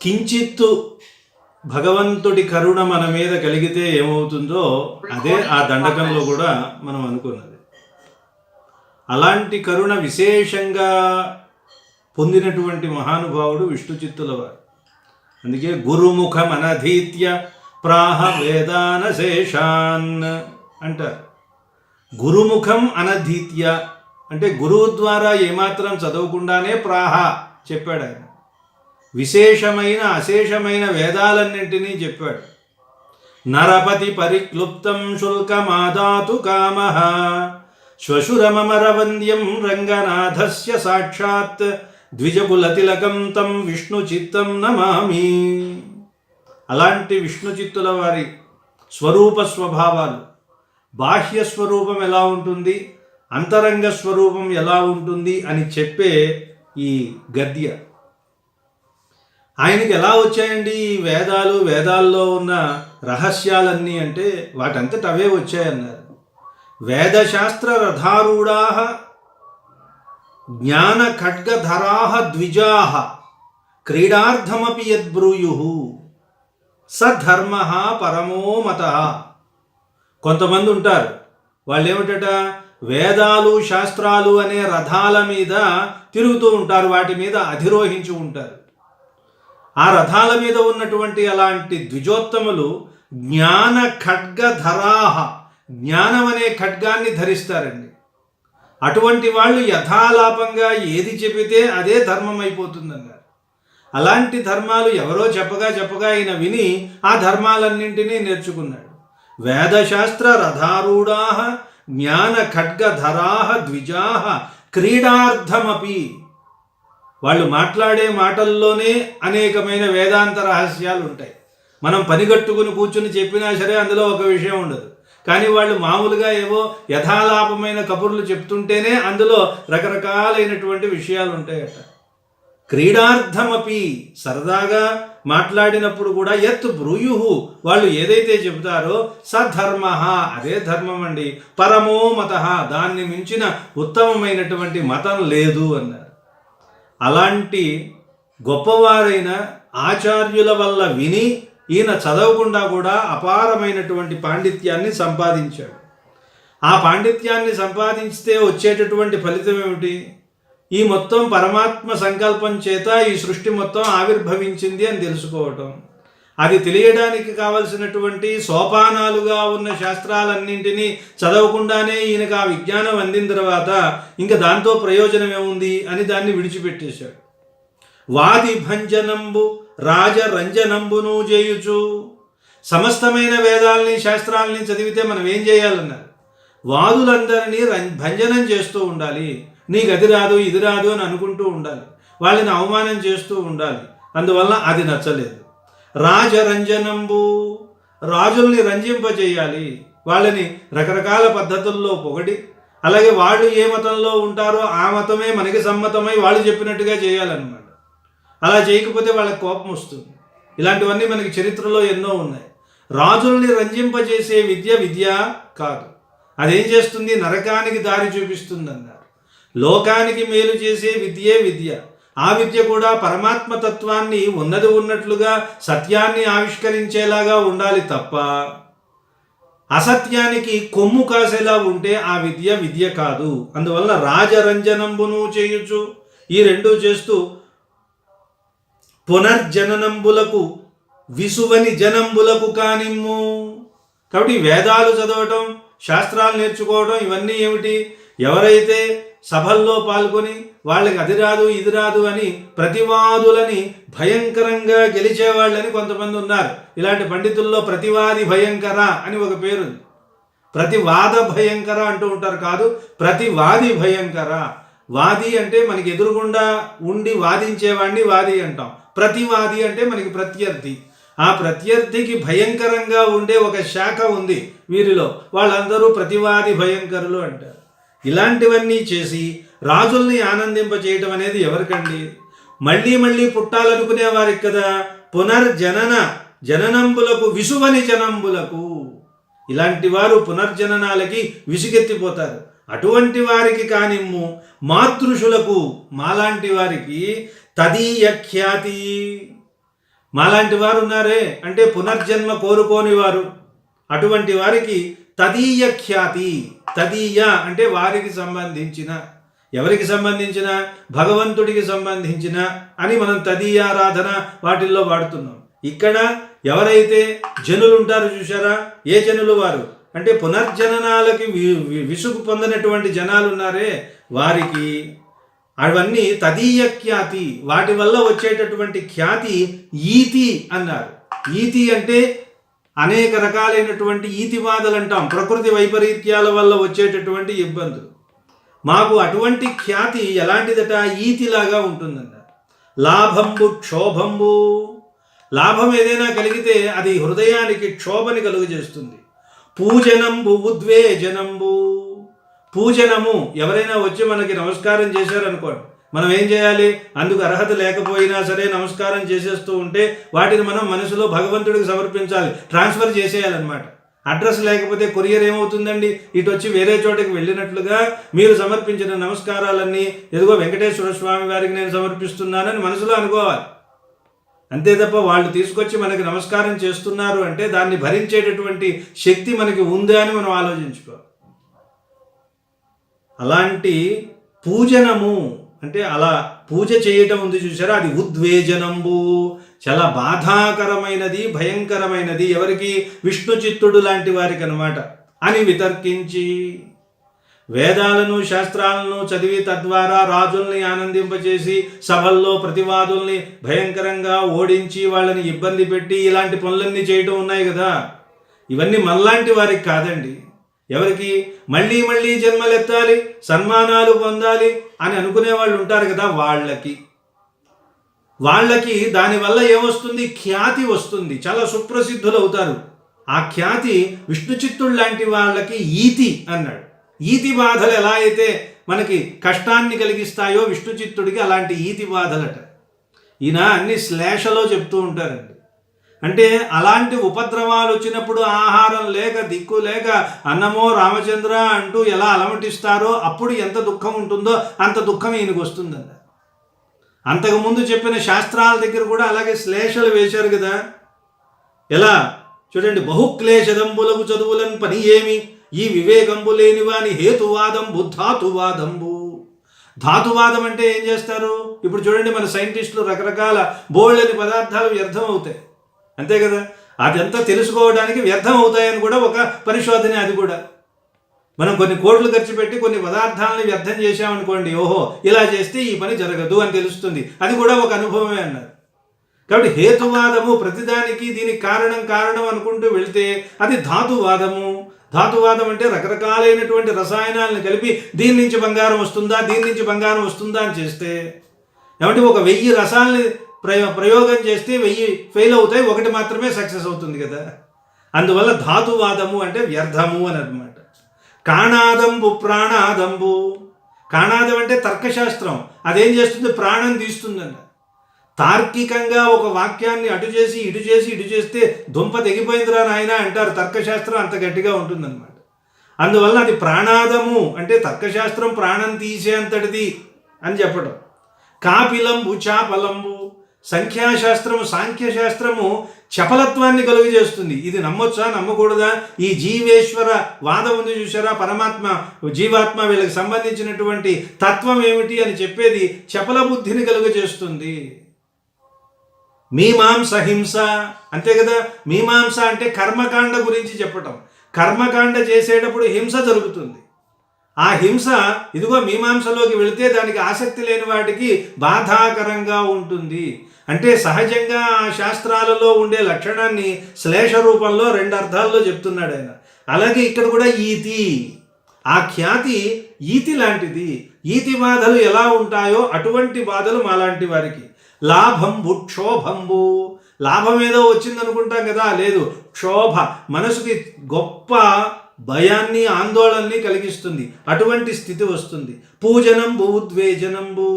కించిత్తు భగవంతుడి కరుణ మన మీద కలిగితే ఏమవుతుందో అదే ఆ దండకంలో కూడా మనం అనుకున్నది. అలాంటి కరుణ విశేషంగా పొందినటువంటి మహానుభావుడు విష్ణు చిత్తుల వారు. అందుకే గురుముఖం అనధీత్య ప్రాహ వేదాన శేషాన్ అంటారు. గురుముఖం అనధీత్య అంటే గురువు ద్వారా ఏమాత్రం చదవకుండానే ప్రాహ చెప్పాడు ఆయన. విశేషమైన అశేషమైన వేదాలన్నింటినీ చెప్పాడు. నరపతి పరిక్లుప్తం శుల్కమాదాతు కామః శ్వశురమరవంద్యం రంగనాథస్య సాక్షాత్ ద్విజకులతిలకం తం విష్ణు చిత్తం నమామి. అలాంటి విష్ణు చిత్తుల వారి స్వరూప స్వభావాలు, బాహ్య స్వరూపం ఎలా ఉంటుంది, అంతరంగ స్వరూపం ఎలా ఉంటుంది అని చెప్పే ఈ గద్య. ఆయనకి ఎలా వచ్చాయండి ఈ వేదాలు, వేదాల్లో ఉన్న రహస్యాలన్నీ అంటే వాటంతట అవే వచ్చాయన్నారు. వేదశాస్త్ర రథారూఢా జ్ఞాన ఖడ్గధరా ద్విజా క్రీడార్థమపి యద్బ్రూయు సధర్మ పరమో మత. కొంతమంది ఉంటారు, వాళ్ళు ఏమిటట, వేదాలు శాస్త్రాలు అనే రథాల మీద తిరుగుతూ ఉంటారు, వాటి మీద అధిరోహించి ఉంటారు. ఆ రథాల మీద ఉన్నటువంటి అలాంటి ద్విజోత్తములు జ్ఞాన ఖడ్గధరాహ, జ్ఞానం అనే ఖడ్గాన్ని ధరిస్తారండి. అటువంటి వాళ్ళు యథాలాపంగా ఏది చెబితే అదే ధర్మం అయిపోతుందన్నారు. అలాంటి ధర్మాలు ఎవరో చెప్పగా ఆయన విని ఆ ధర్మాలన్నింటినీ నేర్చుకున్నాడు. వేదశాస్త్ర రథారూఢా జ్ఞాన ఖడ్గధరా ద్విజా క్రీడార్థమపి. వాళ్ళు మాట్లాడే మాటల్లోనే అనేకమైన వేదాంత రహస్యాలు ఉంటాయి. మనం పనిగట్టుకుని కూర్చుని చెప్పినా సరే అందులో ఒక విషయం ఉండదు. కానీ వాళ్ళు మామూలుగా ఏవో యథాలాపమైన కబుర్లు చెప్తుంటేనే అందులో రకరకాలైనటువంటి విషయాలు ఉంటాయట. క్రీడార్థమపి, సరదాగా మాట్లాడినప్పుడు కూడా యత్ బ్రూయు, వాళ్ళు ఏదైతే చెబుతారో సధర్మ, అదే ధర్మం అండి. పరమో మత, దాన్ని మించిన ఉత్తమమైనటువంటి మతం లేదు అన్నారు. అలాంటి గొప్పవారైన ఆచార్యుల వల్ల విని ఈయన చదవకుండా కూడా అపారమైనటువంటి పాండిత్యాన్ని సంపాదించాడు. ఆ పాండిత్యాన్ని సంపాదించితే వచ్చేటటువంటి ఫలితం ఏమిటి? ఈ మొత్తం పరమాత్మ సంకల్పం చేత ఈ సృష్టి మొత్తం ఆవిర్భవించింది అని తెలుసుకోవటం. అది తెలియడానికి కావలసినటువంటి సోపానాలుగా ఉన్న శాస్త్రాలన్నింటినీ చదవకుండానే ఈయనకు ఆ విజ్ఞానం అందిన తర్వాత ఇంకా దాంతో ప్రయోజనం ఏముంది అని దాన్ని విడిచిపెట్టేశాడు. వాది భంజనంబు రాజరంజనంబును చేయుచు. సమస్తమైన వేదాలని శాస్త్రాలని చదివితే మనం ఏం చేయాలన్నారు? వాదులందరినీ భంజనం చేస్తూ ఉండాలి. నీకు అది రాదు ఇది రాదు అని అనుకుంటూ ఉండాలి, వాళ్ళని అవమానం చేస్తూ ఉండాలి. అందువల్ల అది నచ్చలేదు. రాజరంజనంబు, రాజుల్ని రంజింపజేయాలి, వాళ్ళని రకరకాల పద్ధతుల్లో పొగడి, అలాగే వాళ్ళు ఏ మతంలో ఉంటారో ఆ మతమే మనకి సమ్మతమై వాళ్ళు చెప్పినట్టుగా చేయాలన్నమాట. అలా చేయకపోతే వాళ్ళకి కోపం వస్తుంది. ఇలాంటివన్నీ మనకి చరిత్రలో ఎన్నో ఉన్నాయి. రాజుల్ని రంజింపజేసే విద్య కాదు. అదేం చేస్తుంది? నరకానికి దారి చూపిస్తుంది అన్నారు. లోకానికి మేలు చేసే విద్య. ఆ విద్య కూడా పరమాత్మ తత్వాన్ని ఉన్నది ఉన్నట్లుగా సత్యాన్ని ఆవిష్కరించేలాగా ఉండాలి తప్ప అసత్యానికి కొమ్ము కాసేలా ఉంటే ఆ విద్య కాదు. అందువల్ల రాజరంజనంబును చేయుచు, ఈ రెండూ చేస్తూ పునర్జననంబులకు విసువని జనంబులకు కానిమ్ము. కాబట్టి వేదాలు చదవటం, శాస్త్రాలు నేర్చుకోవడం ఇవన్నీ ఏమిటి? ఎవరైతే సభల్లో పాల్గొని వాళ్ళకి అది రాదు ఇది రాదు అని ప్రతివాదులని భయంకరంగా గెలిచేవాళ్ళని కొంతమంది ఉన్నారు. ఇలాంటి పండితుల్లో ప్రతివాది భయంకర అని ఒక పేరుంది. ప్రతివాద భయంకర అంటూ ఉంటారు, కాదు ప్రతివాది భయంకర. వాది అంటే మనకి ఎదురుగుండా ఉండి వాదించేవాడిని వాది అంటాం. ప్రతివాది అంటే మనకి ప్రత్యర్థి. ఆ ప్రత్యర్థికి భయంకరంగా ఉండే ఒక శాఖ ఉంది వీరిలో, వాళ్ళందరూ ప్రతివాది భయంకరులు అంటారు. ఇలాంటివన్నీ చేసి రాజుల్ని ఆనందింపచేయటం అనేది ఎవరికండి? మళ్ళీ పుట్టాలనుకునే వారికి కదా. పునర్జననంబులకు విసువని జనంబులకు, ఇలాంటి వారు పునర్జననాలకి విసుగెత్తిపోతారు. అటువంటి వారికి కానిమ్ము మాతృషులకు మాలాంటి వారికి తదీయ ఖ్యాతి. మాలాంటి వారు ఉన్నారే అంటే పునర్జన్మ కోరుకోని వారు, అటువంటి వారికి తదీయ ఖ్యాతి. తదీయ అంటే వారికి సంబంధించిన, ఎవరికి సంబంధించిన, భగవంతుడికి సంబంధించిన అని మనం తదీయారాధన వాటిల్లో వాడుతున్నాం. ఇక్కడ ఎవరైతే జనులు ఉంటారో చూసారా, ఏ జనులు వారు అంటే పునర్జననాలకి విసుగు పొందినటువంటి జనాలు ఉన్నారే వారికి అవన్నీ తదీయ ఖ్యాతి, వాటి వల్ల వచ్చేటటువంటి ఖ్యాతి ఈతి అన్నారు. ఈతి అంటే అనేక రకాలైనటువంటి ఈతివాదలు అంటాం, ప్రకృతి వైపరీత్యాల వల్ల వచ్చేటటువంటి ఇబ్బందులు. మాకు అటువంటి ఖ్యాతి ఎలాంటిదట, ఈతిలాగా ఉంటుందన్నారు. లాభంబు క్షోభంబు, లాభం ఏదైనా కలిగితే అది హృదయానికి క్షోభని కలుగు చేస్తుంది. పూజనంబు ఉద్వేజనంబు, పూజనము ఎవరైనా వచ్చి మనకి నమస్కారం చేశారనుకోండి, మనం ఏం చేయాలి, అందుకు అర్హత లేకపోయినా సరే నమస్కారం చేసేస్తూ ఉంటే వాటిని మనం మనసులో భగవంతుడికి సమర్పించాలి, ట్రాన్స్ఫర్ చేసేయాలన్నమాట. అడ్రస్ లేకపోతే కొరియర్ ఏమవుతుందండి, ఇటు వచ్చి వేరే చోటకి వెళ్ళినట్లుగా మీరు సమర్పించిన నమస్కారాలన్నీ ఎదుగో వెంకటేశ్వర స్వామి వారికి నేను సమర్పిస్తున్నానని మనసులో అనుకోవాలి. అంతే తప్ప వాళ్ళు తీసుకొచ్చి మనకి నమస్కారం చేస్తున్నారు అంటే దాన్ని భరించేటటువంటి శక్తి మనకి ఉందా అని మనం ఆలోచించుకోవాలి. అలాంటి పూజనము అంటే అలా పూజ చేయటం ఉంది చూసారా, అది ఉద్వేజనంబు, చాలా బాధాకరమైనది, భయంకరమైనది. ఎవరికి, విష్ణు చిత్తుడు లాంటి వారికి అన్నమాట. అని వితర్కించి వేదాలను శాస్త్రాలను చదివి తద్వారా రాజుల్ని ఆనందింపచేసి సభల్లో ప్రతివాదుల్ని భయంకరంగా ఓడించి వాళ్ళని ఇబ్బంది పెట్టి ఇలాంటి పనులన్నీ చేయటం ఉన్నాయి కదా, ఇవన్నీ మనలాంటి వారికి కాదండి. ఎవరికి, మళ్ళీ మళ్ళీ జన్మలెత్తాలి, సన్మానాలు పొందాలి అని అనుకునే వాళ్ళు ఉంటారు కదా, వాళ్ళకి దానివల్ల ఏమొస్తుంది, ఖ్యాతి వస్తుంది, చాలా సుప్రసిద్ధులు అవుతారు. ఆ ఖ్యాతి విష్ణు చిత్తుడు లాంటి వాళ్ళకి ఈతి అన్నాడు. ఈతి బాధలు ఎలా అయితే మనకి కష్టాన్ని కలిగిస్తాయో విష్ణు చిత్తుడికి అలాంటి ఈతి బాధలట. ఈయన అన్ని శ్లేషలో చెప్తూ ఉంటారండి. అంటే అలాంటి ఉపద్రవాలు వచ్చినప్పుడు ఆహారం లేక దిక్కు లేక అన్నమో రామచంద్ర అంటూ ఎలా అలమటిస్తారో అప్పుడు ఎంత దుఃఖం ఉంటుందో అంత దుఃఖం ఈయనకు వస్తుందన్న. అంతకుముందు చెప్పిన శాస్త్రాల దగ్గర కూడా అలాగే శ్లేషలు వేశారు కదా. ఎలా చూడండి, బహుక్లేశదంబులకు చదువులను పని ఏమి, ఈ వివేకంబు లేనివాని హేతువాదంబు ధాతువాదంబు. ధాతువాదం అంటే ఏం చేస్తారు, ఇప్పుడు చూడండి మన సైంటిస్టులు రకరకాల బోల్డని పదార్థాలు వ్యర్థం అవుతాయి, అంతే కదా. అదంతా తెలుసుకోవడానికి వ్యర్థం అవుతాయని కూడా ఒక పరిశోధన. అది కూడా మనం కొన్ని కోట్లు ఖర్చు పెట్టి కొన్ని పదార్థాలను వ్యర్థం చేశామనుకోండి, ఓహో ఇలా చేస్తే ఈ పని జరగదు అని తెలుస్తుంది. అది కూడా ఒక అనుభవమే అన్నారు. కాబట్టి హేతువాదము ప్రతిదానికి దీనికి కారణం అనుకుంటూ వెళితే అది ధాతువాదము. ధాతువాదం అంటే రకరకాలైనటువంటి రసాయనాలను కలిపి దీని నుంచి బంగారం వస్తుందా, దీని నుంచి బంగారం వస్తుందా అని చేస్తే, ఏమంటే ఒక 1000 రసాలని ప్రయోగం చేస్తే 1000 ఫెయిల్ అవుతాయి, ఒకటి మాత్రమే సక్సెస్ అవుతుంది కదా. అందువల్ల ధాతువాదము అంటే వ్యర్థము అని అన్నమాట. కాణాదంబు ప్రాణాదంబు, కాణాదం అంటే తర్కశాస్త్రం, అదేం చేస్తుంది, ప్రాణం తీస్తుందంట. తార్కికంగా ఒక వాక్యాన్ని అటు చేసి ఇటు చేస్తే దుంప తెగిపోయిందిరా నాయన అంటారు. తర్కశాస్త్రం అంత గట్టిగా ఉంటుందన్నమాట. అందువల్ల అది ప్రాణాదము అంటే తర్కశాస్త్రం ప్రాణం తీసే అంతటిది అని చెప్పడం. కాపిలంబు చాపలంబు, సంఖ్యాశాస్త్రము సాంఖ్యశాస్త్రము చపలత్వాన్ని కలుగు చేస్తుంది. ఇది నమ్మొచ్చా నమ్మకూడదా, ఈ జీవేశ్వర వాదం ఉంది చూసారా, పరమాత్మ జీవాత్మ వీళ్ళకి సంబంధించినటువంటి తత్వం ఏమిటి అని చెప్పేది చపల బుద్ధిని కలుగు చేస్తుంది. మీమాంస హింస అంతే కదా. మీమాంస అంటే కర్మకాండ గురించి చెప్పటం. కర్మకాండ చేసేటప్పుడు హింస జరుగుతుంది. ఆ హింస ఇదిగో మీమాంసలోకి వెళితే దానికి ఆసక్తి లేని వాటికి బాధాకరంగా ఉంటుంది. అంటే సహజంగా ఆ శాస్త్రాలలో ఉండే లక్షణాన్ని శ్లేష రూపంలో 2 అర్థాల్లో చెప్తున్నాడు ఆయన. అలాగే ఇక్కడ కూడా ఈతి, ఆ ఖ్యాతి ఈతి లాంటిది. ఈతి బాధలు ఎలా ఉంటాయో అటువంటి బాధలు మాలాంటి వారికి. లాభంబు క్షోభంబు, లాభం ఏదో వచ్చిందనుకుంటాం కదా, లేదు, క్షోభ మనసుకి గొప్ప భయాన్ని ఆందోళనని కలిగిస్తుంది, అటువంటి స్థితి వస్తుంది. పూజనంబు ఉద్వేజనంబు,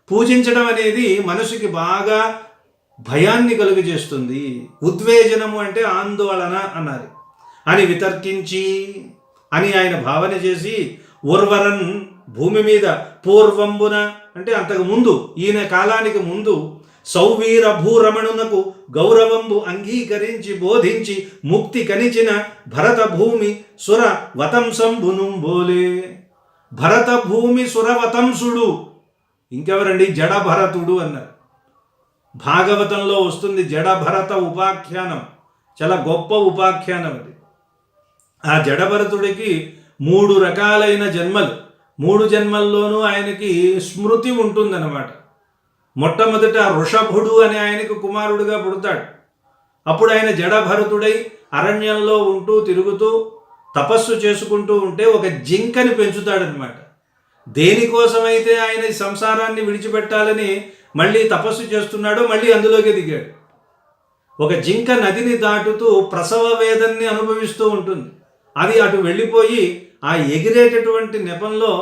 పూజించడం అనేది మనసుకి బాగా భయాన్ని కలుగజేస్తుంది. ఉద్వేజనము అంటే ఆందోళన అన్నారు. అని వితర్కించి అని ఆయన భావన చేసి ఉర్వరన్ భూమి మీద పూర్వంబున అంటే అంతకు ముందు ఈయన కాలానికి ముందు సౌవీర భూరమణునకు గౌరవంబు అంగీకరించి బోధించి ముక్తి కనిచిన భరత భూమి సుర వతంసంబునుంబోలే. భరత భూమి సురవతంసుడు ఇంకెవరండి? జడభరతుడు అన్నారు. భాగవతంలో వస్తుంది జడభరత ఉపాఖ్యానం, చాలా గొప్ప ఉపాఖ్యానం అది. ఆ జడభరతుడికి 3 రకాలైన జన్మలు, 3 జన్మల్లోనూ ఆయనకి స్మృతి ఉంటుందన్నమాట. మొట్టమొదట ఋషభుడు అనే ఆయనకు కుమారుడుగా పుడతాడు. అప్పుడు ఆయన జడభరతుడై అరణ్యంలో ఉంటూ తిరుగుతూ తపస్సు చేసుకుంటూ ఉంటే ఒక జింకని పెంచుతాడనమాట. దేనికోసమైతే ఆయన ఈ సంసారాన్ని విడిచిపెట్టాలని మళ్ళీ తపస్సు చేస్తున్నాడో మళ్ళీ అందులోకి దిగాడు. ఒక జింక నదిని దాటుతూ ప్రసవ వేదన్ని అనుభవిస్తూ ఉంటుంది. అది అటు వెళ్ళిపోయి ఆ ఎగిరేటటువంటి నెపంలో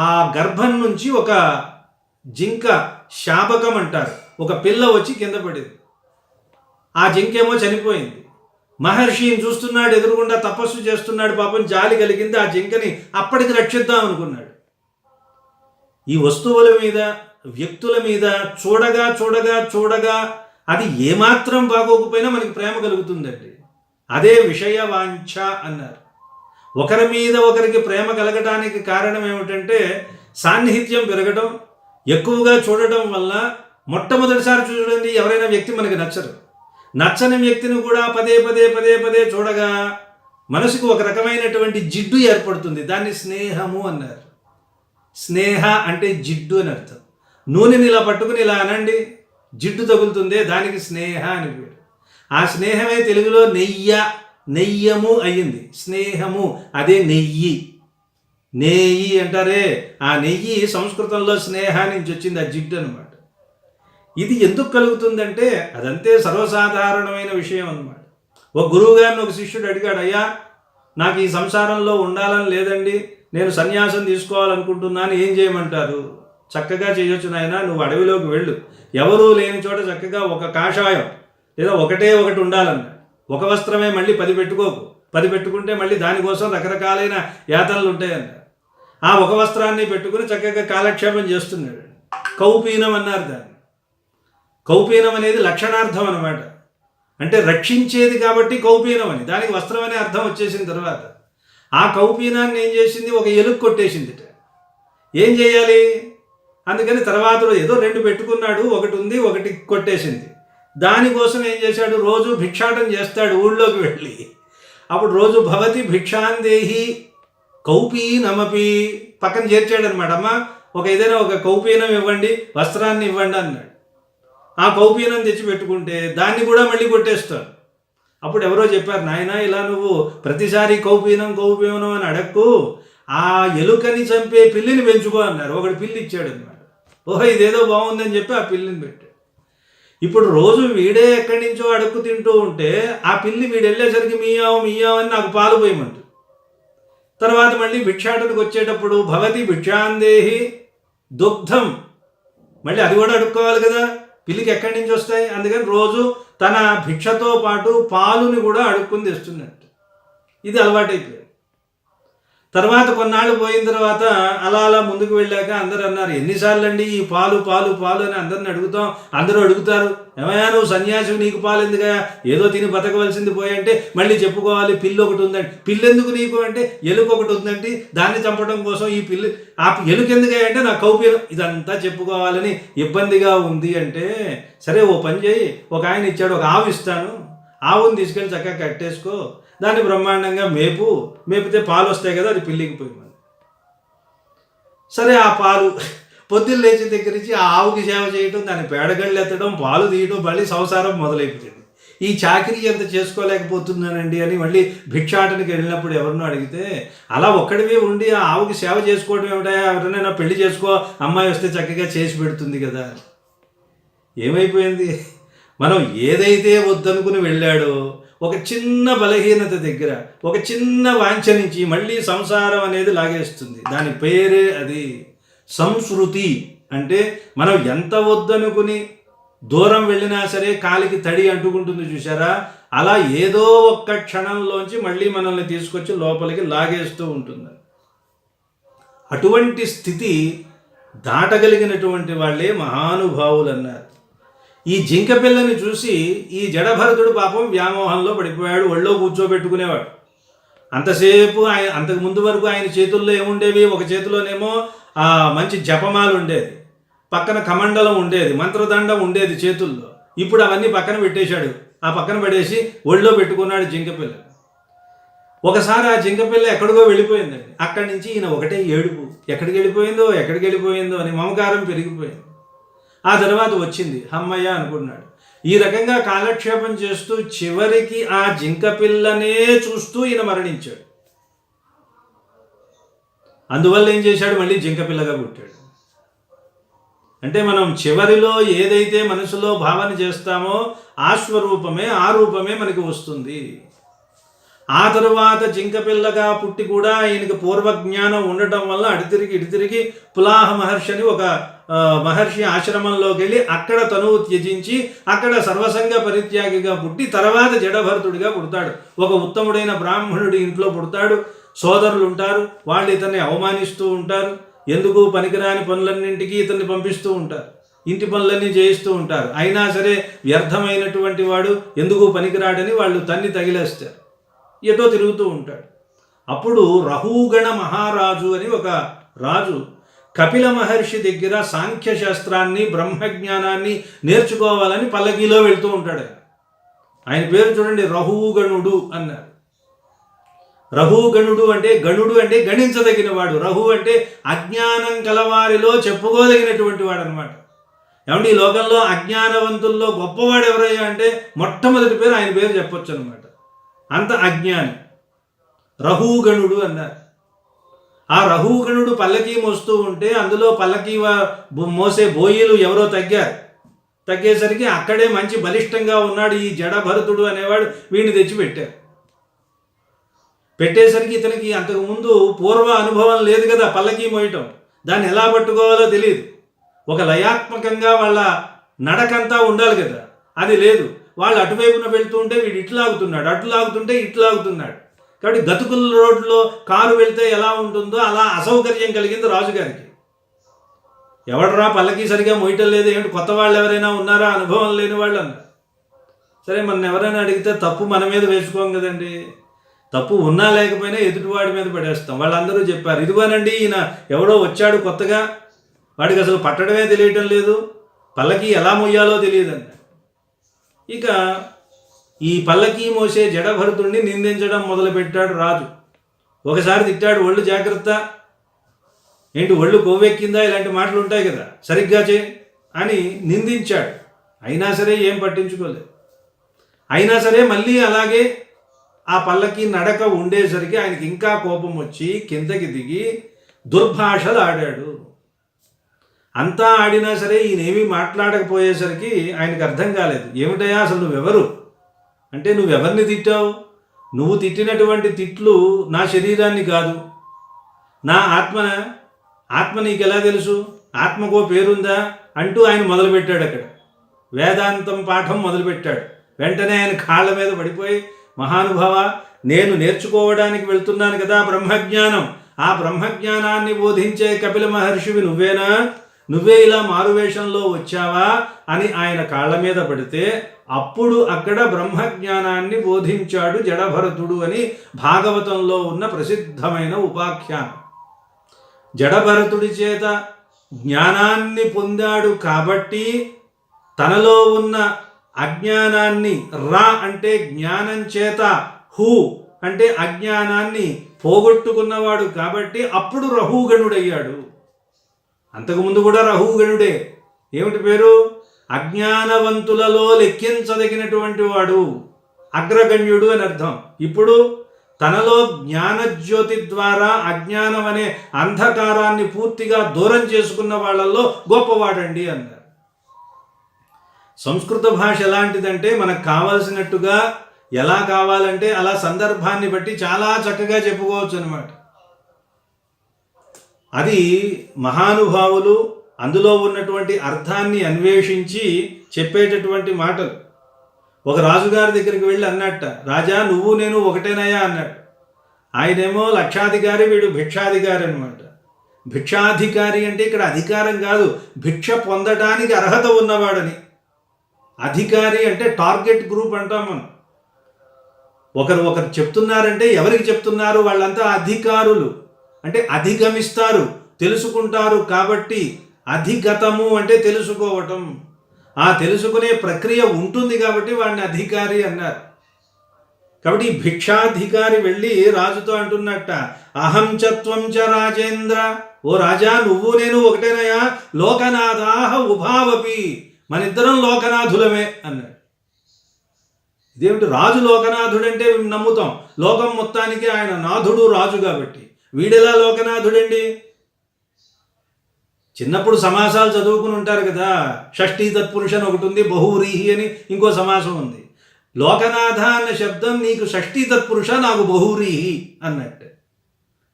ఆ గర్భం నుంచి ఒక జింక శాపకం అంటారు, ఒక పిల్ల వచ్చి కింద పడింది. ఆ జింకేమో చనిపోయింది. మహర్షిని చూస్తున్నాడు, ఎదురుగుండా తపస్సు చేస్తున్నాడు. పాపం జాలి కలిగింది. ఆ జింకని అప్పటికి రక్షిద్దాం అనుకున్నాడు. ఈ వస్తువుల మీద, వ్యక్తుల మీద చూడగా చూడగా చూడగా అది ఏమాత్రం బాగోకపోయినా మనకి ప్రేమ కలుగుతుందండి. అదే విషయవాంఛ అన్నారు. ఒకరి మీద ఒకరికి ప్రేమ కలగడానికి కారణం ఏమిటంటే సాన్నిహిత్యం పెరగడం, ఎక్కువగా చూడటం వల్ల. మొట్టమొదటిసారి చూడండి, ఎవరైనా వ్యక్తి మనకి నచ్చరు. నచ్చని వ్యక్తిని కూడా పదే పదే పదే పదే చూడగా మనసుకు ఒక రకమైనటువంటి జిడ్డు ఏర్పడుతుంది. దాన్ని స్నేహము అన్నారు. స్నేహ అంటే జిడ్డు అని అర్థం. నూనెని ఇలా పట్టుకుని ఇలా అనండి, జిడ్డు తగులుతుందే, దానికి స్నేహ అని పేరు. ఆ స్నేహమే తెలుగులో నెయ్యము అయ్యింది. స్నేహము అదే నెయ్యి. నెయ్యి అంటారే, ఆ నెయ్యి సంస్కృతంలో స్నేహ నుంచి వచ్చింది, ఆ జిడ్డు అనమాట. ఇది ఎందుకు కలుగుతుందంటే అదంతే సర్వసాధారణమైన విషయం అన్నమాట. ఒక గురువు గారిని ఒక శిష్యుడు అడిగాడు, అయ్యా నాకు ఈ సంసారంలో ఉండాలని లేదండి, నేను సన్యాసం తీసుకోవాలనుకుంటున్నాను, ఏం చేయమంటారు? చక్కగా చేయొచ్చు నాయన, నువ్వు అడవిలోకి వెళ్ళు, ఎవరూ లేని చోట చక్కగా ఒక కాషాయం లేదా ఒకటే ఒకటి ఉండాలన్నాడు. ఒక వస్త్రమే మళ్ళీ 10 పెట్టుకోకు, 10 పెట్టుకుంటే మళ్ళీ దానికోసం రకరకాలైన యాతనలు ఉంటాయన్నారు. ఆ ఒక వస్త్రాన్ని పెట్టుకుని చక్కగా కాలక్షేపం చేస్తున్నాడు. కౌపీనం అన్నారు దాన్ని. కౌపీనం అనేది లక్షణార్థం అనమాట. అంటే రక్షించేది కాబట్టి కౌపీనం అని, దానికి వస్త్రం అనే అర్థం వచ్చేసిన తర్వాత ఆ కౌపీనాన్ని ఏం చేసింది, ఒక ఎలుగు కొట్టేసింది. ఏం చేయాలి? అందుకని తర్వాత ఏదో 2 పెట్టుకున్నాడు, ఒకటి ఉంది, ఒకటి కొట్టేసింది. దానికోసం ఏం చేశాడు, రోజు భిక్షాటం చేస్తాడు ఊళ్ళోకి వెళ్ళి. అప్పుడు రోజు భవతి భిక్షాందేహి కౌపీనమపి పక్కన చేర్చాడు అనమాట. అమ్మ ఏదైనా ఒక కౌపీనం ఇవ్వండి, వస్త్రాన్ని ఇవ్వండి అన్నాడు. ఆ కౌపీనం తెచ్చి పెట్టుకుంటే దాన్ని కూడా మళ్ళీ కొట్టేస్తాడు. అప్పుడు ఎవరో చెప్పారు, నాయనా ఇలా నువ్వు ప్రతిసారి కౌపీనం కౌపీనం అని అడక్కు, ఆ ఎలుకని చంపే పిల్లిని పెంచుకో అన్నారు. ఒకటి పిల్లి ఇచ్చాడు అనమాట. ఓహో ఇదేదో బాగుందని చెప్పి ఆ పిల్లిని పెట్టాడు. ఇప్పుడు రోజు వీడే ఎక్కడి నుంచో అడుక్కు తింటూ ఉంటే ఆ పిల్లి వీడు వెళ్ళేసరికి మియావు మియావు అని నాకు పాలు పోయమంటుంది. తర్వాత మళ్ళీ భిక్షాటనకు వచ్చేటప్పుడు భవతి భిక్షాందేహి దుగ్ధం, మళ్ళీ అది కూడా అడుక్కోవాలి కదా, పిల్లికి ఎక్కడి నుంచి వస్తాయి? అందుకని రోజు తన భిక్షతో పాటు పాలుని కూడా అడుక్కుని తెస్తున్నట్టు. ఇది అలవాటైపోయింది. తర్వాత కొన్నాళ్ళు పోయిన తర్వాత అలా ముందుకు వెళ్ళాక అందరూ అన్నారు, ఎన్నిసార్లు అండి ఈ పాలు పాలు పాలు అని అందరిని అడుగుతాం. అందరూ అడుగుతారు, ఏమయ్యా నువ్వు సన్యాసి, నీకు పాలు ఎందుకయ్యా, ఏదో తిని బతకవలసింది పోయి అంటే మళ్ళీ చెప్పుకోవాలి పిల్లి ఒకటి ఉందండి. పిల్లి ఎందుకు నీకు అంటే ఎలుక ఒకటి ఉందండి, దాన్ని చంపడం కోసం ఈ పిల్లి, ఆ ఎలుక ఎందుకయ్యా అంటే నా కౌపీనం, ఇదంతా చెప్పుకోవాలని ఇబ్బందిగా ఉంది అంటే సరే ఓ పని చేయి, ఒక ఆయన ఇచ్చాడు, ఒక ఆవు ఇస్తాను, ఆవుని తీసుకెళ్ళి చక్కగా కట్టేసుకో, దాన్ని బ్రహ్మాండంగా మేపితే పాలు వస్తాయి కదా, అది పిల్లికి పోయి. సరే ఆ పాలు పొద్దున్న లేచిన దగ్గర నుంచి ఆ ఆవుకి సేవ చేయటం, దాన్ని పేడగళ్ళు ఎత్తడం, పాలు తీయడం, మళ్ళీ సంసారం మొదలైపోతుంది. ఈ చాకరీ ఎంత చేసుకోలేకపోతున్నానండి అని మళ్ళీ భిక్షాటనకి వెళ్ళినప్పుడు ఎవరినో అడిగితే, అలా ఒక్కడివే ఉండి ఆ ఆవుకి సేవ చేసుకోవడం ఏమిటా, ఎవరైనా పెళ్లి చేసుకో, అమ్మాయి వస్తే చక్కగా చేసి పెడుతుంది కదా. ఏమైపోయింది, మనం ఏదైతే వద్దనుకుని వెళ్ళాడో ఒక చిన్న బలహీనత దగ్గర, ఒక చిన్న వాంఛ నుంచి మళ్ళీ సంసారం అనేది లాగేస్తుంది. దాని పేరే అది సంస్కృతి. అంటే మనం ఎంత వద్దనుకుని దూరం వెళ్ళినా సరే కాలికి తడి అంటుకుంటుంది చూసారా, అలా ఏదో ఒక్క క్షణంలోంచి మళ్ళీ మనల్ని తీసుకొచ్చి లోపలికి లాగేస్తూ ఉంటుంది. అటువంటి స్థితి దాటగలిగినటువంటి వాళ్ళే మహానుభావులు అన్నారు. ఈ జింక పిల్లని చూసి ఈ జడభరతుడు పాపం వ్యామోహంలో పడిపోయాడు. ఒళ్ళో కూర్చోబెట్టుకునేవాడు. అంతసేపు ఆయన అంతకు ముందు వరకు ఆయన చేతుల్లో ఏముండేవి? ఒక చేతిలోనేమో మంచి జపమాలు ఉండేది, పక్కన కమండలం ఉండేది, మంత్రదండం ఉండేది చేతుల్లో. ఇప్పుడు అవన్నీ పక్కన పెట్టేశాడు. ఆ పక్కన పడేసి ఒళ్ళో పెట్టుకున్నాడు జింకపిల్ల. ఒకసారి ఆ జింకపిల్ల ఎక్కడికో వెళ్ళిపోయిందండి. అక్కడి నుంచి ఈయన ఒకటే ఏడుపు, ఎక్కడికి వెళ్ళిపోయిందో అని మమకారం పెరిగిపోయింది. ఆ తర్వాత వచ్చింది, అమ్మయ్య అనుకున్నాడు. ఈ రకంగా కాలక్షేపం చేస్తూ చివరికి ఆ జింకపిల్లనే చూస్తూ ఈయన మరణించాడు. అందువల్ల ఏం చేశాడు? మళ్ళీ జింకపిల్లగా పుట్టాడు. అంటే మనం చివరిలో ఏదైతే మనసులో భావన చేస్తామో ఆ స్వరూపమే, ఆ రూపమే మనకి వస్తుంది. ఆ తరువాత జింకపిల్లగా పుట్టి కూడా ఆయనకి పూర్వజ్ఞానం ఉండటం వల్ల ఇటు తిరిగి పులాహ మహర్షి అని ఒక మహర్షి ఆశ్రమంలోకి వెళ్ళి అక్కడ తనువు త్యజించి అక్కడ సర్వసంగ పరిత్యాగిగా పుట్టి తర్వాత జడభరతుడిగా పుడతాడు. ఒక ఉత్తముడైన బ్రాహ్మణుడి ఇంట్లో పుడతాడు. సోదరులు ఉంటారు, వాళ్ళు ఇతన్ని అవమానిస్తూ ఉంటారు. ఎందుకు పనికిరాని పనులన్నింటికి ఇతన్ని పంపిస్తూ ఉంటారు, ఇంటి పనులన్నీ చేయిస్తూ ఉంటారు. అయినా సరే వ్యర్థమైనటువంటి వాడు, ఎందుకు పనికిరాడని వాళ్ళు తన్ని తగిలేస్తారు. ఎటో తిరుగుతూ ఉంటాడు. అప్పుడు రహూగణ మహారాజు అని ఒక రాజు కపిల మహర్షి దగ్గర సాంఖ్యశాస్త్రాన్ని, బ్రహ్మజ్ఞానాన్ని నేర్చుకోవాలని పల్లకీలో వెళ్తూ ఉంటాడు. ఆయన పేరు చూడండి, రహూగణుడు అన్నారు. రహూగణుడు అంటే, గణుడు అంటే గణించదగిన వాడు, రహు అంటే అజ్ఞానం కలవారిలో చెప్పుకోదగినటువంటి వాడు అనమాట. ఏమంటే ఈ లోకంలో అజ్ఞానవంతుల్లో గొప్పవాడు ఎవరయ్యా అంటే మొట్టమొదటి పేరు ఆయన పేరు చెప్పొచ్చు అనమాట. అంత అజ్ఞాని రహూగణుడు అన్నారు. ఆ రహూగణుడు పల్లకీ మోస్తూ ఉంటే అందులో పల్లకీ మోసే బోయిలు ఎవరో తగ్గేసరికి అక్కడే మంచి బలిష్టంగా ఉన్నాడు ఈ జడభరతుడు అనేవాడు. వీడిని తెచ్చి పెట్టేసరికి ఇతనికి అంతకుముందు పూర్వ అనుభవం లేదు కదా పల్లకీ మోయటం. దాన్ని ఎలా పట్టుకోవాలో తెలియదు. ఒక లయాత్మకంగా వాళ్ళ నడకంతా ఉండాలి కదా, అది లేదు. వాళ్ళు అటువైపున వెళ్తూ ఉంటే వీడు ఇటు లాగుతున్నాడు. కాబట్టి గతుకుల రోడ్లో కారు వెళ్తే ఎలా ఉంటుందో అలా అసౌకర్యం కలిగింది రాజుగారికి. ఎవడరా పల్లకీ సరిగా మోయటం లేదు, ఏమిటి కొత్త వాళ్ళు ఎవరైనా ఉన్నారా, అనుభవం లేని వాళ్ళు అన్నారు. సరే మన ఎవరైనా అడిగితే తప్పు మన మీద వేసుకోం కదండి. తప్పు ఉన్నా లేకపోయినా ఎదుటివాడి మీద పడేస్తాం. వాళ్ళందరూ చెప్పారు, ఇదిగోనండి ఈయన ఎవడో వచ్చాడు కొత్తగా, వాడికి అసలు పట్టడమే తెలియటం లేదు, పల్లకీ ఎలా మొయ్యాలో తెలియదండి. ఇక ఈ పల్లకీ మోసే జడభరతుడిని నిందించడం మొదలుపెట్టాడు రాజు. ఒకసారి తిట్టాడు, ఒళ్ళు జాగ్రత్త, ఏంటి ఒళ్ళు కొవ్వెక్కిందా, ఇలాంటి మాటలు ఉంటాయి కదా, సరిగ్గా అని నిందించాడు. అయినా సరే ఏం పట్టించుకోలేదు. అయినా సరే మళ్ళీ అలాగే ఆ పల్లకీ నడక ఉండేసరికి ఆయనకి ఇంకా కోపం వచ్చి కిందకి దిగి దుర్భాషలు ఆడాడు. అంతా ఆడినా సరే ఈయనేమీ మాట్లాడకపోయేసరికి ఆయనకు అర్థం కాలేదు. ఏమిటయా అసలు నువ్వెవరు అంటే, నువ్వెవరిని తిట్టావు? నువ్వు తిట్టినటువంటి తిట్లు నా శరీరాన్ని కాదు, నా ఆత్మ నీకు ఎలా తెలుసు? ఆత్మకో పేరుందా అంటూ ఆయన మొదలుపెట్టాడు. అక్కడ వేదాంతం పాఠం మొదలుపెట్టాడు. వెంటనే ఆయన కాళ్ళ మీద పడిపోయి, మహానుభావ, నేను నేర్చుకోవడానికి వెళ్తున్నాను కదా బ్రహ్మజ్ఞానం, ఆ బ్రహ్మజ్ఞానాన్ని బోధించే కపిల మహర్షివి నువ్వేనా? నువ్వే ఇలా మారువేషంలో వచ్చావా అని ఆయన కాళ్ళ మీద పడితే అప్పుడు అక్కడ బ్రహ్మజ్ఞానాన్ని బోధించాడు జడభరతుడు అని భాగవతంలో ఉన్న ప్రసిద్ధమైన ఉపాఖ్యానం. జడభరతుడి చేత జ్ఞానాన్ని పొందాడు కాబట్టి తనలో ఉన్న అజ్ఞానాన్ని, రా అంటే జ్ఞానం చేత, హూ అంటే అజ్ఞానాన్ని పోగొట్టుకున్నవాడు కాబట్టి అప్పుడు రహూగణుడయ్యాడు. అంతకుముందు కూడా రహూగణుడే. ఏమిటి పేరు? అజ్ఞానవంతులలో లెక్కించదగినటువంటి వాడు, అగ్రగణ్యుడు అని అర్థం. ఇప్పుడు తనలో జ్ఞానజ్యోతి ద్వారా అజ్ఞానం అనే అంధకారాన్ని పూర్తిగా దూరం చేసుకున్న వాళ్ళల్లో గొప్పవాడండి అన్నారు. సంస్కృత భాష ఎలాంటిదంటే మనకు కావాల్సినట్టుగా ఎలా కావాలంటే అలా సందర్భాన్ని బట్టి చాలా చక్కగా చెప్పుకోవచ్చు అనమాట. అది మహానుభావులు అందులో ఉన్నటువంటి అర్థాన్ని అన్వేషించి చెప్పేటటువంటి మాటలు. ఒక రాజుగారి దగ్గరికి వెళ్ళి అన్నట్ట, రాజా నువ్వు నేను ఒకటేనయ్యా అన్నట్టు. ఆయనేమో లక్షాధికారి, వీడు భిక్షాధికారి అనమాట. భిక్షాధికారి అంటే ఇక్కడ అధికారం కాదు, భిక్ష పొందడానికి అర్హత ఉన్నవాడని. అధికారి అంటే టార్గెట్ గ్రూప్ అంటాం మనం. ఒకరు చెప్తున్నారంటే ఎవరికి చెప్తున్నారు? వాళ్ళంతా అధికారులు, అంటే అధిగమిస్తారు, తెలుసుకుంటారు. కాబట్టి అధిగతము అంటే తెలుసుకోవటం, ఆ తెలుసుకునే ప్రక్రియ ఉంటుంది కాబట్టి వాడిని అధికారి అన్నారు. కాబట్టి ఈ భిక్షాధికారి వెళ్ళి రాజుతో అంటున్నట్ట, అహం చత్వం చ రాజేంద్ర, ఓ రాజా నువ్వు నేను ఒకటేనయా, లోకనాథాహ ఉభావపి, మనిద్దరం లోకనాథులమే అన్నాడు. ఇదేమిటి, రాజు లోకనాథుడంటే నమ్ముతాం, లోకం మొత్తానికి ఆయన నాథుడు రాజు కాబట్టి. వీడెలా లోకనాథుడండి? చిన్నప్పుడు సమాసాలు చదువుకుని ఉంటారు కదా, షష్ఠీ తత్పురుష అని ఒకటి ఉంది, బహువ్రీహి అని ఇంకో సమాసం ఉంది. లోకనాథ అన్న శబ్దం నీకు షష్ఠీ తత్పురుష, నాకు బహువ్రీహి అన్నట్టు.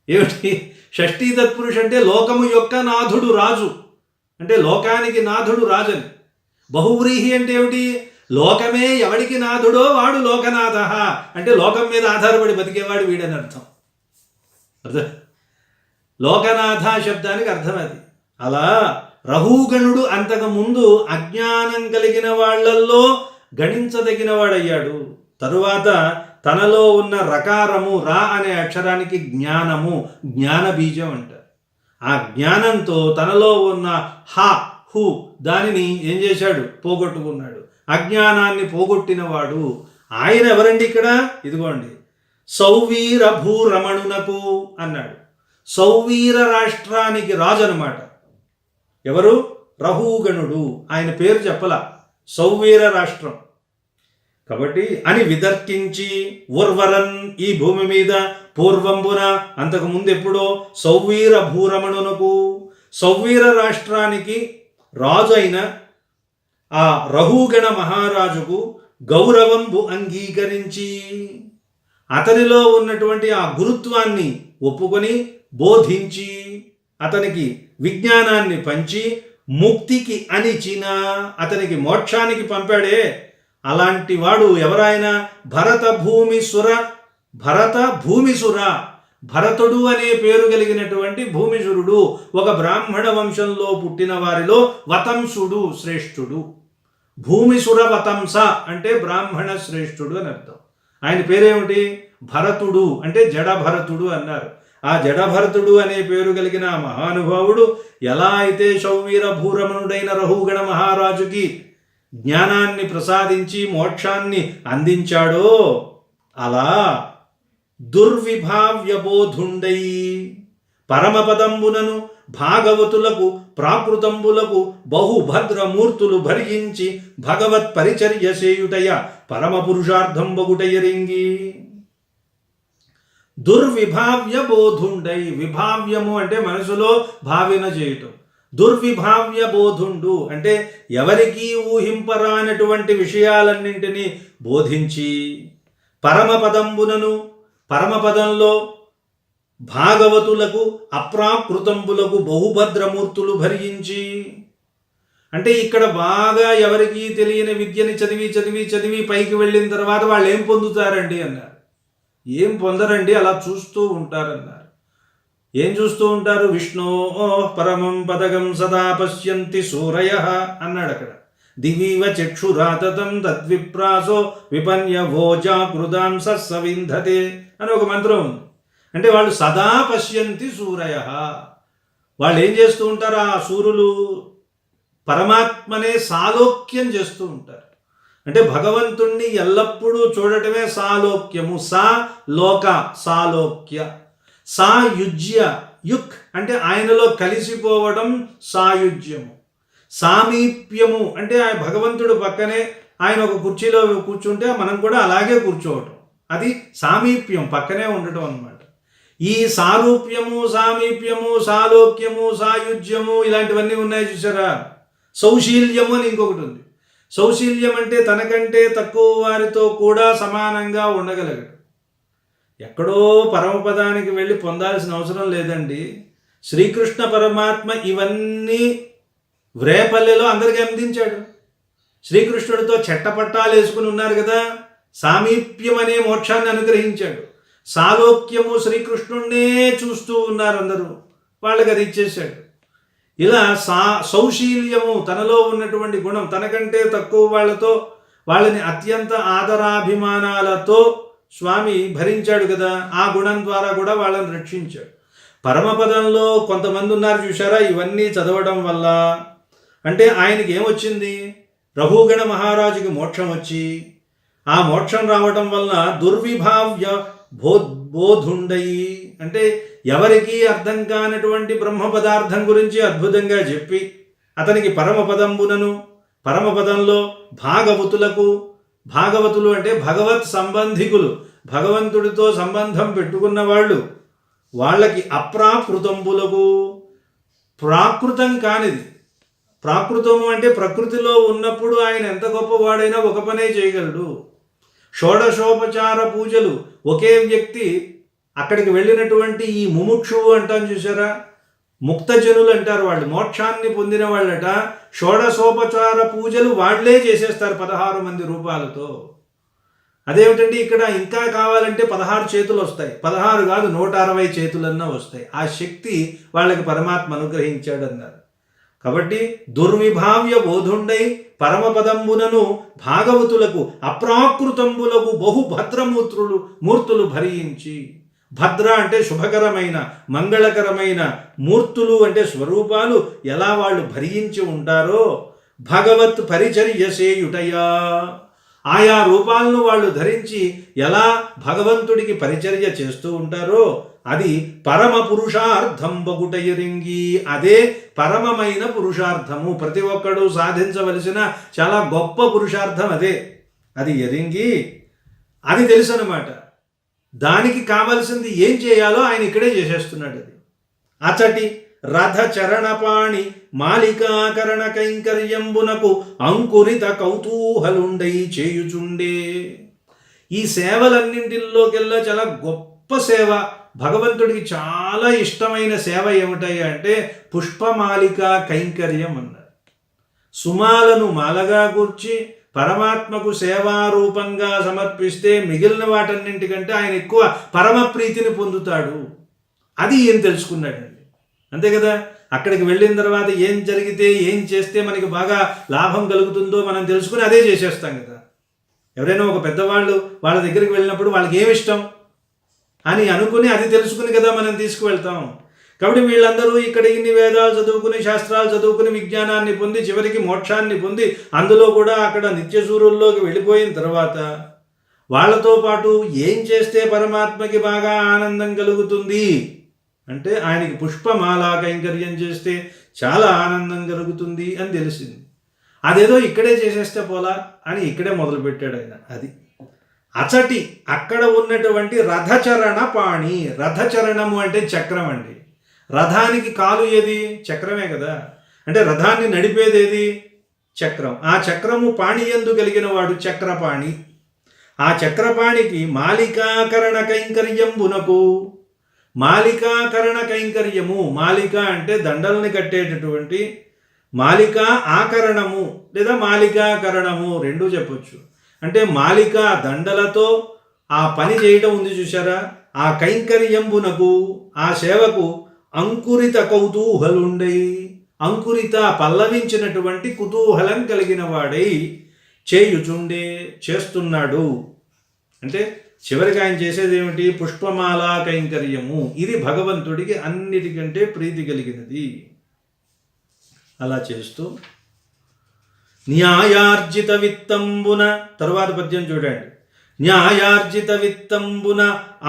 ఏమిటి షష్ఠీ తత్పురుష అంటే లోకము యొక్క నాథుడు రాజు, అంటే లోకానికి నాథుడు రాజని. బహువ్రీహి అంటే ఏమిటి, లోకమే ఎవడికి నాథుడో వాడు లోకనాథ, అంటే లోకం మీద ఆధారపడి బతికేవాడు వీడని అర్థం. లోకనాథ శబ్దానికి అర్థం అది. అలా రహూగణుడు అంతకుముందు అజ్ఞానం కలిగిన వాళ్లల్లో గణించదగినవాడయ్యాడు. తరువాత తనలో ఉన్న రకారము, రా అనే అక్షరానికి జ్ఞానము, జ్ఞాన బీజం అంటారు. ఆ జ్ఞానంతో తనలో ఉన్న హ హు దానిని ఏం చేశాడు, పోగొట్టుకున్నాడు. అజ్ఞానాన్ని పోగొట్టినవాడు ఆయన. ఎవరండి ఇక్కడ? ఇదిగోండి, సౌవీర భూరమణునకు అన్నాడు. సౌవీర రాష్ట్రానికి రాజు అనమాట. ఎవరు? రహూగణుడు. ఆయన పేరు చెప్పల, సౌవీర రాష్ట్రం. కాబట్టి అని విదర్కించి, ఉర్వరన్ ఈ భూమి మీద పూర్వంబున అంతకు ముందు ఎప్పుడో సౌవీర భూరమణునకు, సౌవీర రాష్ట్రానికి రాజు అయిన ఆ రహూగణ మహారాజుకు గౌరవంబు అంగీకరించి, అతనిలో ఉన్నటువంటి ఆ గురుత్వాన్ని ఒప్పుకొని బోధించి, అతనికి విజ్ఞానాన్ని పంచి, ముక్తికి అనిచిన, అతనికి మోక్షానికి పంపాడే, అలాంటి వాడు ఎవరైనా భరత భూమిసుర. భరత భూమిసుర, భరతుడు అనే పేరు కలిగినటువంటి భూమిసురుడు, ఒక బ్రాహ్మణ వంశంలో పుట్టిన వారిలో వతంసుడు, శ్రేష్ఠుడు. భూమిసుర వతంస అంటే బ్రాహ్మణ శ్రేష్ఠుడు అని అర్థం. ఆయన పేరేమిటి? భరతుడు, అంటే జడభరతుడు అన్నారు. ఆ జడభరతుడు అనే పేరు కలిగిన మహానుభావుడు ఎలా అయితే సౌవీర భూరమణుడైన రహూగణ మహారాజుకి జ్ఞానాన్ని ప్రసాదించి మోక్షాన్ని అందించాడో, అలా దుర్విభావ్యబోధుండై పరమపదంబునను భాగవతులకు ప్రాకృతంబులకు బహుభద్రమూర్తులు భరించి భగవత్ పరిచర్య చేయుటయ పరమ పురుషార్థం బగుటయరింగి. దుర్విభావ్య బోధుండై, విభావ్యము అంటే మనసులో భావన చేయటం. దుర్విభావ్య బోధుండు అంటే ఎవరికీ ఊహింపరానటువంటి విషయాలన్నింటినీ బోధించి, పరమపదంబునను పరమపదంలో భాగవతులకు అప్రాకృతంబులకు బహుభద్రమూర్తులు భరించి. అంటే ఇక్కడ బాగా ఎవరికీ తెలియని విద్యని చదివి చదివి చదివి పైకి వెళ్ళిన తర్వాత వాళ్ళు ఏం పొందుతారండి అన్నారు. ఏం పొందరండి, అలా చూస్తూ ఉంటారన్నారు. ఏం చూస్తూ ఉంటారు? విష్ణో పరమం పదగం సదా పశ్యంతి సూరయ అన్నాడు అక్కడ. దివీవ చక్షురాతతం తద్విప్రాసో విపన్యవోజాకృదాం సవింధతే అని ఒక మంత్రం ఉంది. అంటే వాళ్ళు సదా పశ్యంతి సూరయ, వాళ్ళు ఏం చేస్తూ ఉంటారు? ఆ సూర్యులు పరమాత్మనే సాలోక్యం చేస్తూ ఉంటారు. అంటే భగవంతుణ్ణి ఎల్లప్పుడూ చూడటమే సాలోక్యము. సా లోక సాలోక్య, సాయుజ్య యుక్ అంటే ఆయనలో కలిసిపోవడం సాయుజ్యము. సామీప్యము అంటే ఆ భగవంతుడు పక్కనే ఆయన ఒక కుర్చీలో కూర్చుంటే మనం కూడా అలాగే కూర్చోవటం, అది సామీప్యం, పక్కనే ఉండటం అన్నమాట. ఈ సారూప్యము, సామీప్యము, సాలోక్యము, సాయుజ్యము ఇలాంటివన్నీ ఉన్నాయి చూసారా. సౌశీల్యము అని ఇంకొకటి ఉంది. సౌశీల్యం అంటే తనకంటే తక్కువ వారితో కూడా సమానంగా ఉండగలగడు. ఎక్కడో పరమపదానికి వెళ్ళి పొందాల్సిన అవసరం లేదండి. శ్రీకృష్ణ పరమాత్మ ఇవన్నీ వ్రేపల్లెలో అందరికీ అందించాడు. శ్రీకృష్ణుడితో చెట్టపట్టాలు వేసుకుని ఉన్నారు కదా, సామీప్యం అనే మోక్షాన్ని అనుగ్రహించాడు. సాలోక్యము శ్రీకృష్ణుడినే చూస్తూ ఉన్నారు అందరూ, వాళ్ళకి అది ఇచ్చేశాడు. ఇలా సౌశీల్యము తనలో ఉన్నటువంటి గుణం, తనకంటే తక్కువ వాళ్ళని అత్యంత ఆదరాభిమానాలతో స్వామి భరించాడు కదా, ఆ గుణం ద్వారా కూడా వాళ్ళని రక్షించాడు. పరమపదంలో కొంతమంది ఉన్నారు చూశారా, ఇవన్నీ చదవడం వల్ల అంటే ఆయనకి ఏమొచ్చింది, రఘుగణ మహారాజుకి మోక్షం వచ్చి, ఆ మోక్షం రావటం వల్ల దుర్విభావ్య బోధుండయి అంటే ఎవరికీ అర్థం కానటువంటి బ్రహ్మ పదార్థం గురించి అద్భుతంగా చెప్పి అతనికి పరమపదంలో భాగవతులు అంటే భగవత్ సంబంధికులు, భగవంతుడితో సంబంధం పెట్టుకున్న వాళ్ళకి అప్రాకృతంబులకు, ప్రాకృతం కానిది, ప్రాకృతము అంటే ప్రకృతిలో ఉన్నప్పుడు ఆయన ఎంత గొప్పవాడైనా ఒక పనే చేయగలడు. షోడశోపచార పూజలు ఒకే వ్యక్తి అక్కడికి వెళ్ళినటువంటి ఈ ముముక్షువు అంటాం చూసారా, ముక్తజనులు అంటారు, వాళ్ళు మోక్షాన్ని పొందిన వాళ్ళట. షోడశోపచార పూజలు వాళ్లే చేసేస్తారు 16 మంది రూపాలతో. అదేమిటండి, ఇక్కడ ఇంకా కావాలంటే 16 చేతులు వస్తాయి, 16 కాదు 160 చేతులన్నా వస్తాయి. ఆ శక్తి వాళ్ళకి పరమాత్మ అనుగ్రహించాడన్నారు. కాబట్టి దుర్విభావ్య బోధుండై పరమపదంబునను భాగవతులకు అప్రాకృతంబులకు మూర్తులు భరించి. భద్ర అంటే శుభకరమైన, మంగళకరమైన, మూర్తులు అంటే స్వరూపాలు ఎలా వాళ్ళు భరించి ఉంటారో, భగవత్ పరిచర్య సేయుటయా ఆయా రూపాలను వాళ్ళు ధరించి ఎలా భగవంతుడికి పరిచర్య చేస్తూ ఉంటారో అది పరమ పురుషార్థం బగుటయరింగి, అదే పరమమైన పురుషార్థము. ప్రతి ఒక్కడు సాధించవలసిన చాలా గొప్ప పురుషార్థం అదే. అది ఎరింగి, అది తెలుసు అన్నమాట. దానికి కావలసింది ఏం చేయాలో ఆయన ఇక్కడే చేసేస్తున్నాడు. అది అచటి రథ చరణపాణి మాలికాకరణ కైంకర్యంబునకు అంకురిత కౌతూహలుండై చేయుచుండే. ఈ సేవలన్నింటిలోకెల్లా చాలా గొప్ప సేవ, భగవంతుడికి చాలా ఇష్టమైన సేవ ఏమిటాయి అంటే పుష్పమాలిక కైంకర్యం అన్నారు. సుమాలను మాలగా కూర్చి పరమాత్మకు సేవారూపంగా సమర్పిస్తే మిగిలిన వాటన్నింటికంటే ఆయన ఎక్కువ పరమ ప్రీతిని పొందుతాడు. అది ఈయన తెలుసుకున్నాడండి. అంతే కదా, అక్కడికి వెళ్ళిన తర్వాత ఏం జరిగితే ఏం చేస్తే మనకి బాగా లాభం కలుగుతుందో మనం తెలుసుకుని అదే చేసేస్తాం కదా. ఎవరైనా ఒక పెద్దవాళ్ళు వాళ్ళ దగ్గరికి వెళ్ళినప్పుడు వాళ్ళకి ఏమి ఇష్టం అని అనుకుని అది తెలుసుకుని కదా మనం తీసుకువెళ్తాం. కాబట్టి వీళ్ళందరూ ఇక్కడ ఇన్ని వేదాలు చదువుకుని, శాస్త్రాలు చదువుకుని, విజ్ఞానాన్ని పొంది, చివరికి మోక్షాన్ని పొంది, అందులో కూడా అక్కడ నిత్యసూరుల్లోకి వెళ్ళిపోయిన తర్వాత వాళ్ళతో పాటు ఏం చేస్తే పరమాత్మకి బాగా ఆనందం కలుగుతుంది అంటే ఆయనకి పుష్పమాలా కైంకర్యం చేస్తే చాలా ఆనందం కలుగుతుంది అని తెలిసింది. అదేదో ఇక్కడే చేసేస్తే పోలా అని ఇక్కడే మొదలుపెట్టాడు ఆయన. అది అచటి అక్కడ ఉన్నటువంటి రథచరణ పాణి. రథచరణము అంటే చక్రం అండి. రథానికి కాలు ఏది? చక్రమే కదా. అంటే రథాన్ని నడిపేది ఏది? చక్రం. ఆ చక్రము పాణియందు కలిగిన వాడు చక్రపాణి. ఆ చక్రపాణికి మాలికాకరణ కైంకర్యంబునకు, మాలికాకరణ కైంకర్యము, మాలిక అంటే దండల్ని కట్టేటటువంటి, మాలికా ఆకరణము లేదా మాలికాకరణము రెండూ చెప్పొచ్చు. అంటే మాలిక దండలతో ఆ పని చేయడం ఉంది చూసారా, ఆ కైంకర్యంబునకు, ఆ సేవకు అంకురిత కౌతూహలుండై, అంకురిత పల్లవించినటువంటి కుతూహలం కలిగిన వాడై చేయుచుండే, చేస్తున్నాడు. అంటే చివరికి ఆయన చేసేది ఏమిటి? పుష్పమాలా కైంకర్యము. ఇది భగవంతుడికి అన్నిటికంటే ప్రీతి కలిగినది. అలా చేస్తూ న్యాయార్జిత విత్తంబున, తరువాత పద్యం చూడండి. న్యాయార్జిత విత్తంబున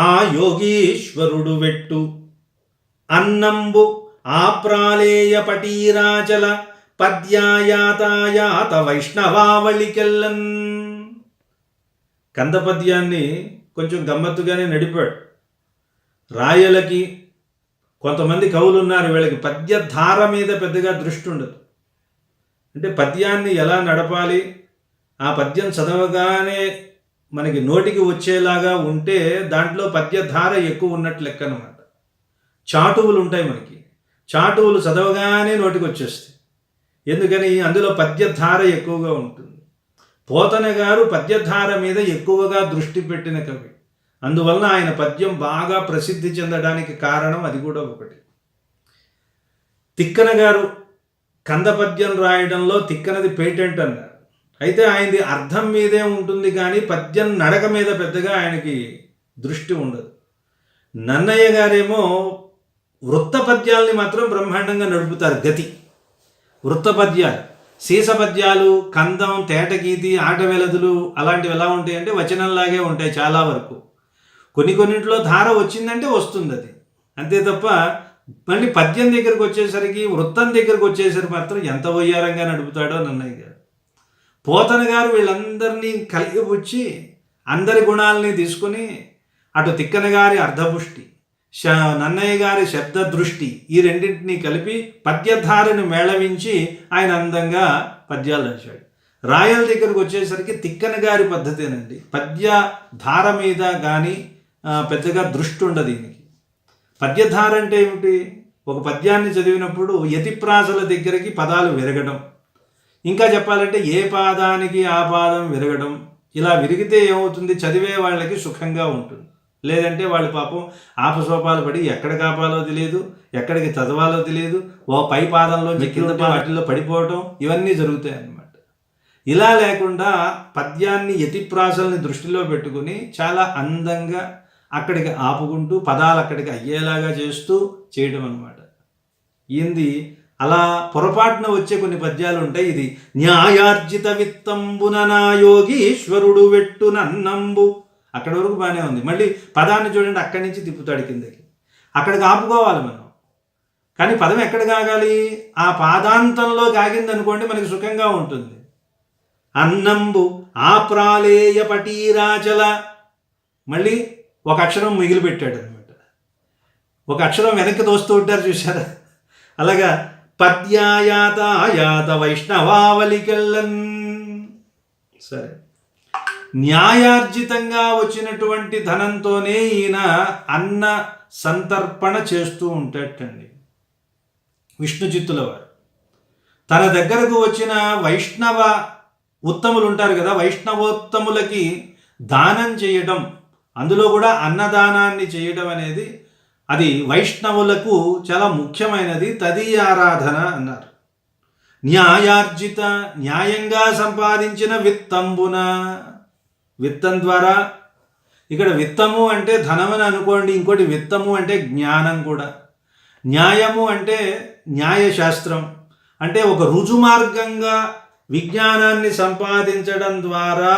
ఆ యోగీశ్వరుడు వెట్టు అన్నంబు ఆప్రాళేయ పటీరాచల పద్యాయాతాయాత వైష్ణవావళికెల్లన్. కందపద్యాన్ని కొంచెం గమ్మత్తుగానే నడిపాడు. రాయలకి కొంతమంది కవులు ఉన్నారు, వీళ్ళకి పద్యధార మీద పెద్దగా దృష్టి ఉండదు. అంటే పద్యాన్ని ఎలా నడపాలి, ఆ పద్యం చదవగానే మనకి నోటికి వచ్చేలాగా ఉంటే దాంట్లో పద్యధార ఎక్కువ ఉన్నట్లు లెక్క అన్నమాట. చాటువులు ఉంటాయి మనకి, చాటువులు చదవగానే నోటికి వచ్చేస్తాయి. ఎందుకని? అందులో పద్యధార ఎక్కువగా ఉంటుంది. పోతన గారు పద్యధార మీద ఎక్కువగా దృష్టి పెట్టిన కవి. అందువలన ఆయన పద్యం బాగా ప్రసిద్ధి చెందడానికి కారణం అది కూడా ఒకటి. తిక్కన గారు కంద పద్యం రాయడంలో తిక్కనది పేటెంట్ అన్నారు. అయితే ఆయనది అర్థం మీదే ఉంటుంది కానీ పద్యం నడక మీద పెద్దగా ఆయనకి దృష్టి ఉండదు. నన్నయ్య గారేమో వృత్త పద్యాల్ని మాత్రం బ్రహ్మాండంగా నడుపుతారు. గతి వృత్త పద్యాలు, సీస పద్యాలు, కందం, తేటగీతి, ఆట వెలదులు అలాంటివి ఎలా ఉంటాయి అంటే వచనంలాగే ఉంటాయి చాలా వరకు. కొన్నింటిలో ధార వచ్చిందంటే వస్తుంది అది, అంతే తప్ప మళ్ళీ పద్యం దగ్గరకు వచ్చేసరికి, వృత్తం దగ్గరకు వచ్చేసరికి మాత్రం ఎంత వయ్యారంగా నడుపుతాడో నన్నయ్య గారు. పోతన గారు వీళ్ళందరినీ కలిగి వచ్చి అందరి గుణాలని తీసుకుని అటు తిక్కన గారి అర్ధపుష్టి, నన్నయ్య గారి శబ్ద దృష్టి, ఈ రెండింటినీ కలిపి పద్యధారను మేళవించి ఆయన అందంగా పద్యాలు రాశాడు. రాయల దగ్గరకు వచ్చేసరికి తిక్కన గారి పద్ధతేనండి. పద్యధార మీద కానీ పెద్దగా దృష్టి ఉండదు దీనికి. పద్యధార అంటే ఏమిటి? ఒక పద్యాన్ని చదివినప్పుడు యతిప్రాసల దగ్గరికి పదాలు విరగడం, ఇంకా చెప్పాలంటే ఏ పాదానికి ఆ పాదం విరగడం. ఇలా విరిగితే ఏమవుతుంది? చదివే వాళ్ళకి సుఖంగా ఉంటుంది. లేదంటే వాళ్ళు పాపం ఆపసోపాలు పడి ఎక్కడికి ఆపాలో తెలియదు, ఎక్కడికి చదవాలో తెలియదు, ఓ పై పాదంలో కింద వాటిల్లో పడిపోవటం, ఇవన్నీ జరుగుతాయి అన్నమాట. ఇలా లేకుండా పద్యాన్ని యతిప్రాసల్ని దృష్టిలో పెట్టుకుని చాలా అందంగా అక్కడికి ఆపుకుంటూ పదాలు అక్కడికి అయ్యేలాగా చేస్తూ చేయడం అన్నమాట. ఏంది అలా పొరపాటున వచ్చే కొన్ని పద్యాలు ఉంటాయి. ఇది న్యాయార్జిత విత్తంబున నా యోగీశ్వరుడు వెట్టు నన్నంబు, అక్కడి వరకు బాగానే ఉంది. మళ్ళీ పదాన్ని చూడండి, అక్కడి నుంచి తిప్పుతాడు కిందకి, అక్కడికి ఆపుకోవాలి మనం. కానీ పదం ఎక్కడికి ఆగాలి? ఆ పాదాంతంలో ఆగింది అనుకోండి మనకి సుఖంగా ఉంటుంది. అన్నంబు ఆ ప్రాళేయ పటీరాచల, మళ్ళీ ఒక అక్షరం మిగిలి పెట్టాడు అనమాట. ఒక అక్షరం వెనక్కి తోస్తూ ఉంటారు చూసారా, అలాగా పద్యాయాత వైష్ణవావలికెళ్ళన్. సరే, న్యాయార్జితంగా వచ్చినటువంటి ధనంతోనే ఈయన అన్న సంతర్పణ చేస్తూ ఉంటాటండి. విష్ణుచిత్తుల వారు తన దగ్గరకు వచ్చిన వైష్ణవ ఉత్తములు ఉంటారు కదా, వైష్ణవోత్తములకి దానం చేయడం, అందులో కూడా అన్నదానాన్ని చేయడం అనేది అది వైష్ణవులకు చాలా ముఖ్యమైనది. తదీయారాధన అన్నారు. న్యాయార్జిత, న్యాయంగా సంపాదించిన విత్తంబున, విత్తం ద్వారా, ఇక్కడ విత్తము అంటే ధనమని అనుకోండి, ఇంకోటి విత్తము అంటే జ్ఞానం కూడా. న్యాయము అంటే న్యాయశాస్త్రం, అంటే ఒక రుజుమార్గంగా విజ్ఞానాన్ని సంపాదించడం ద్వారా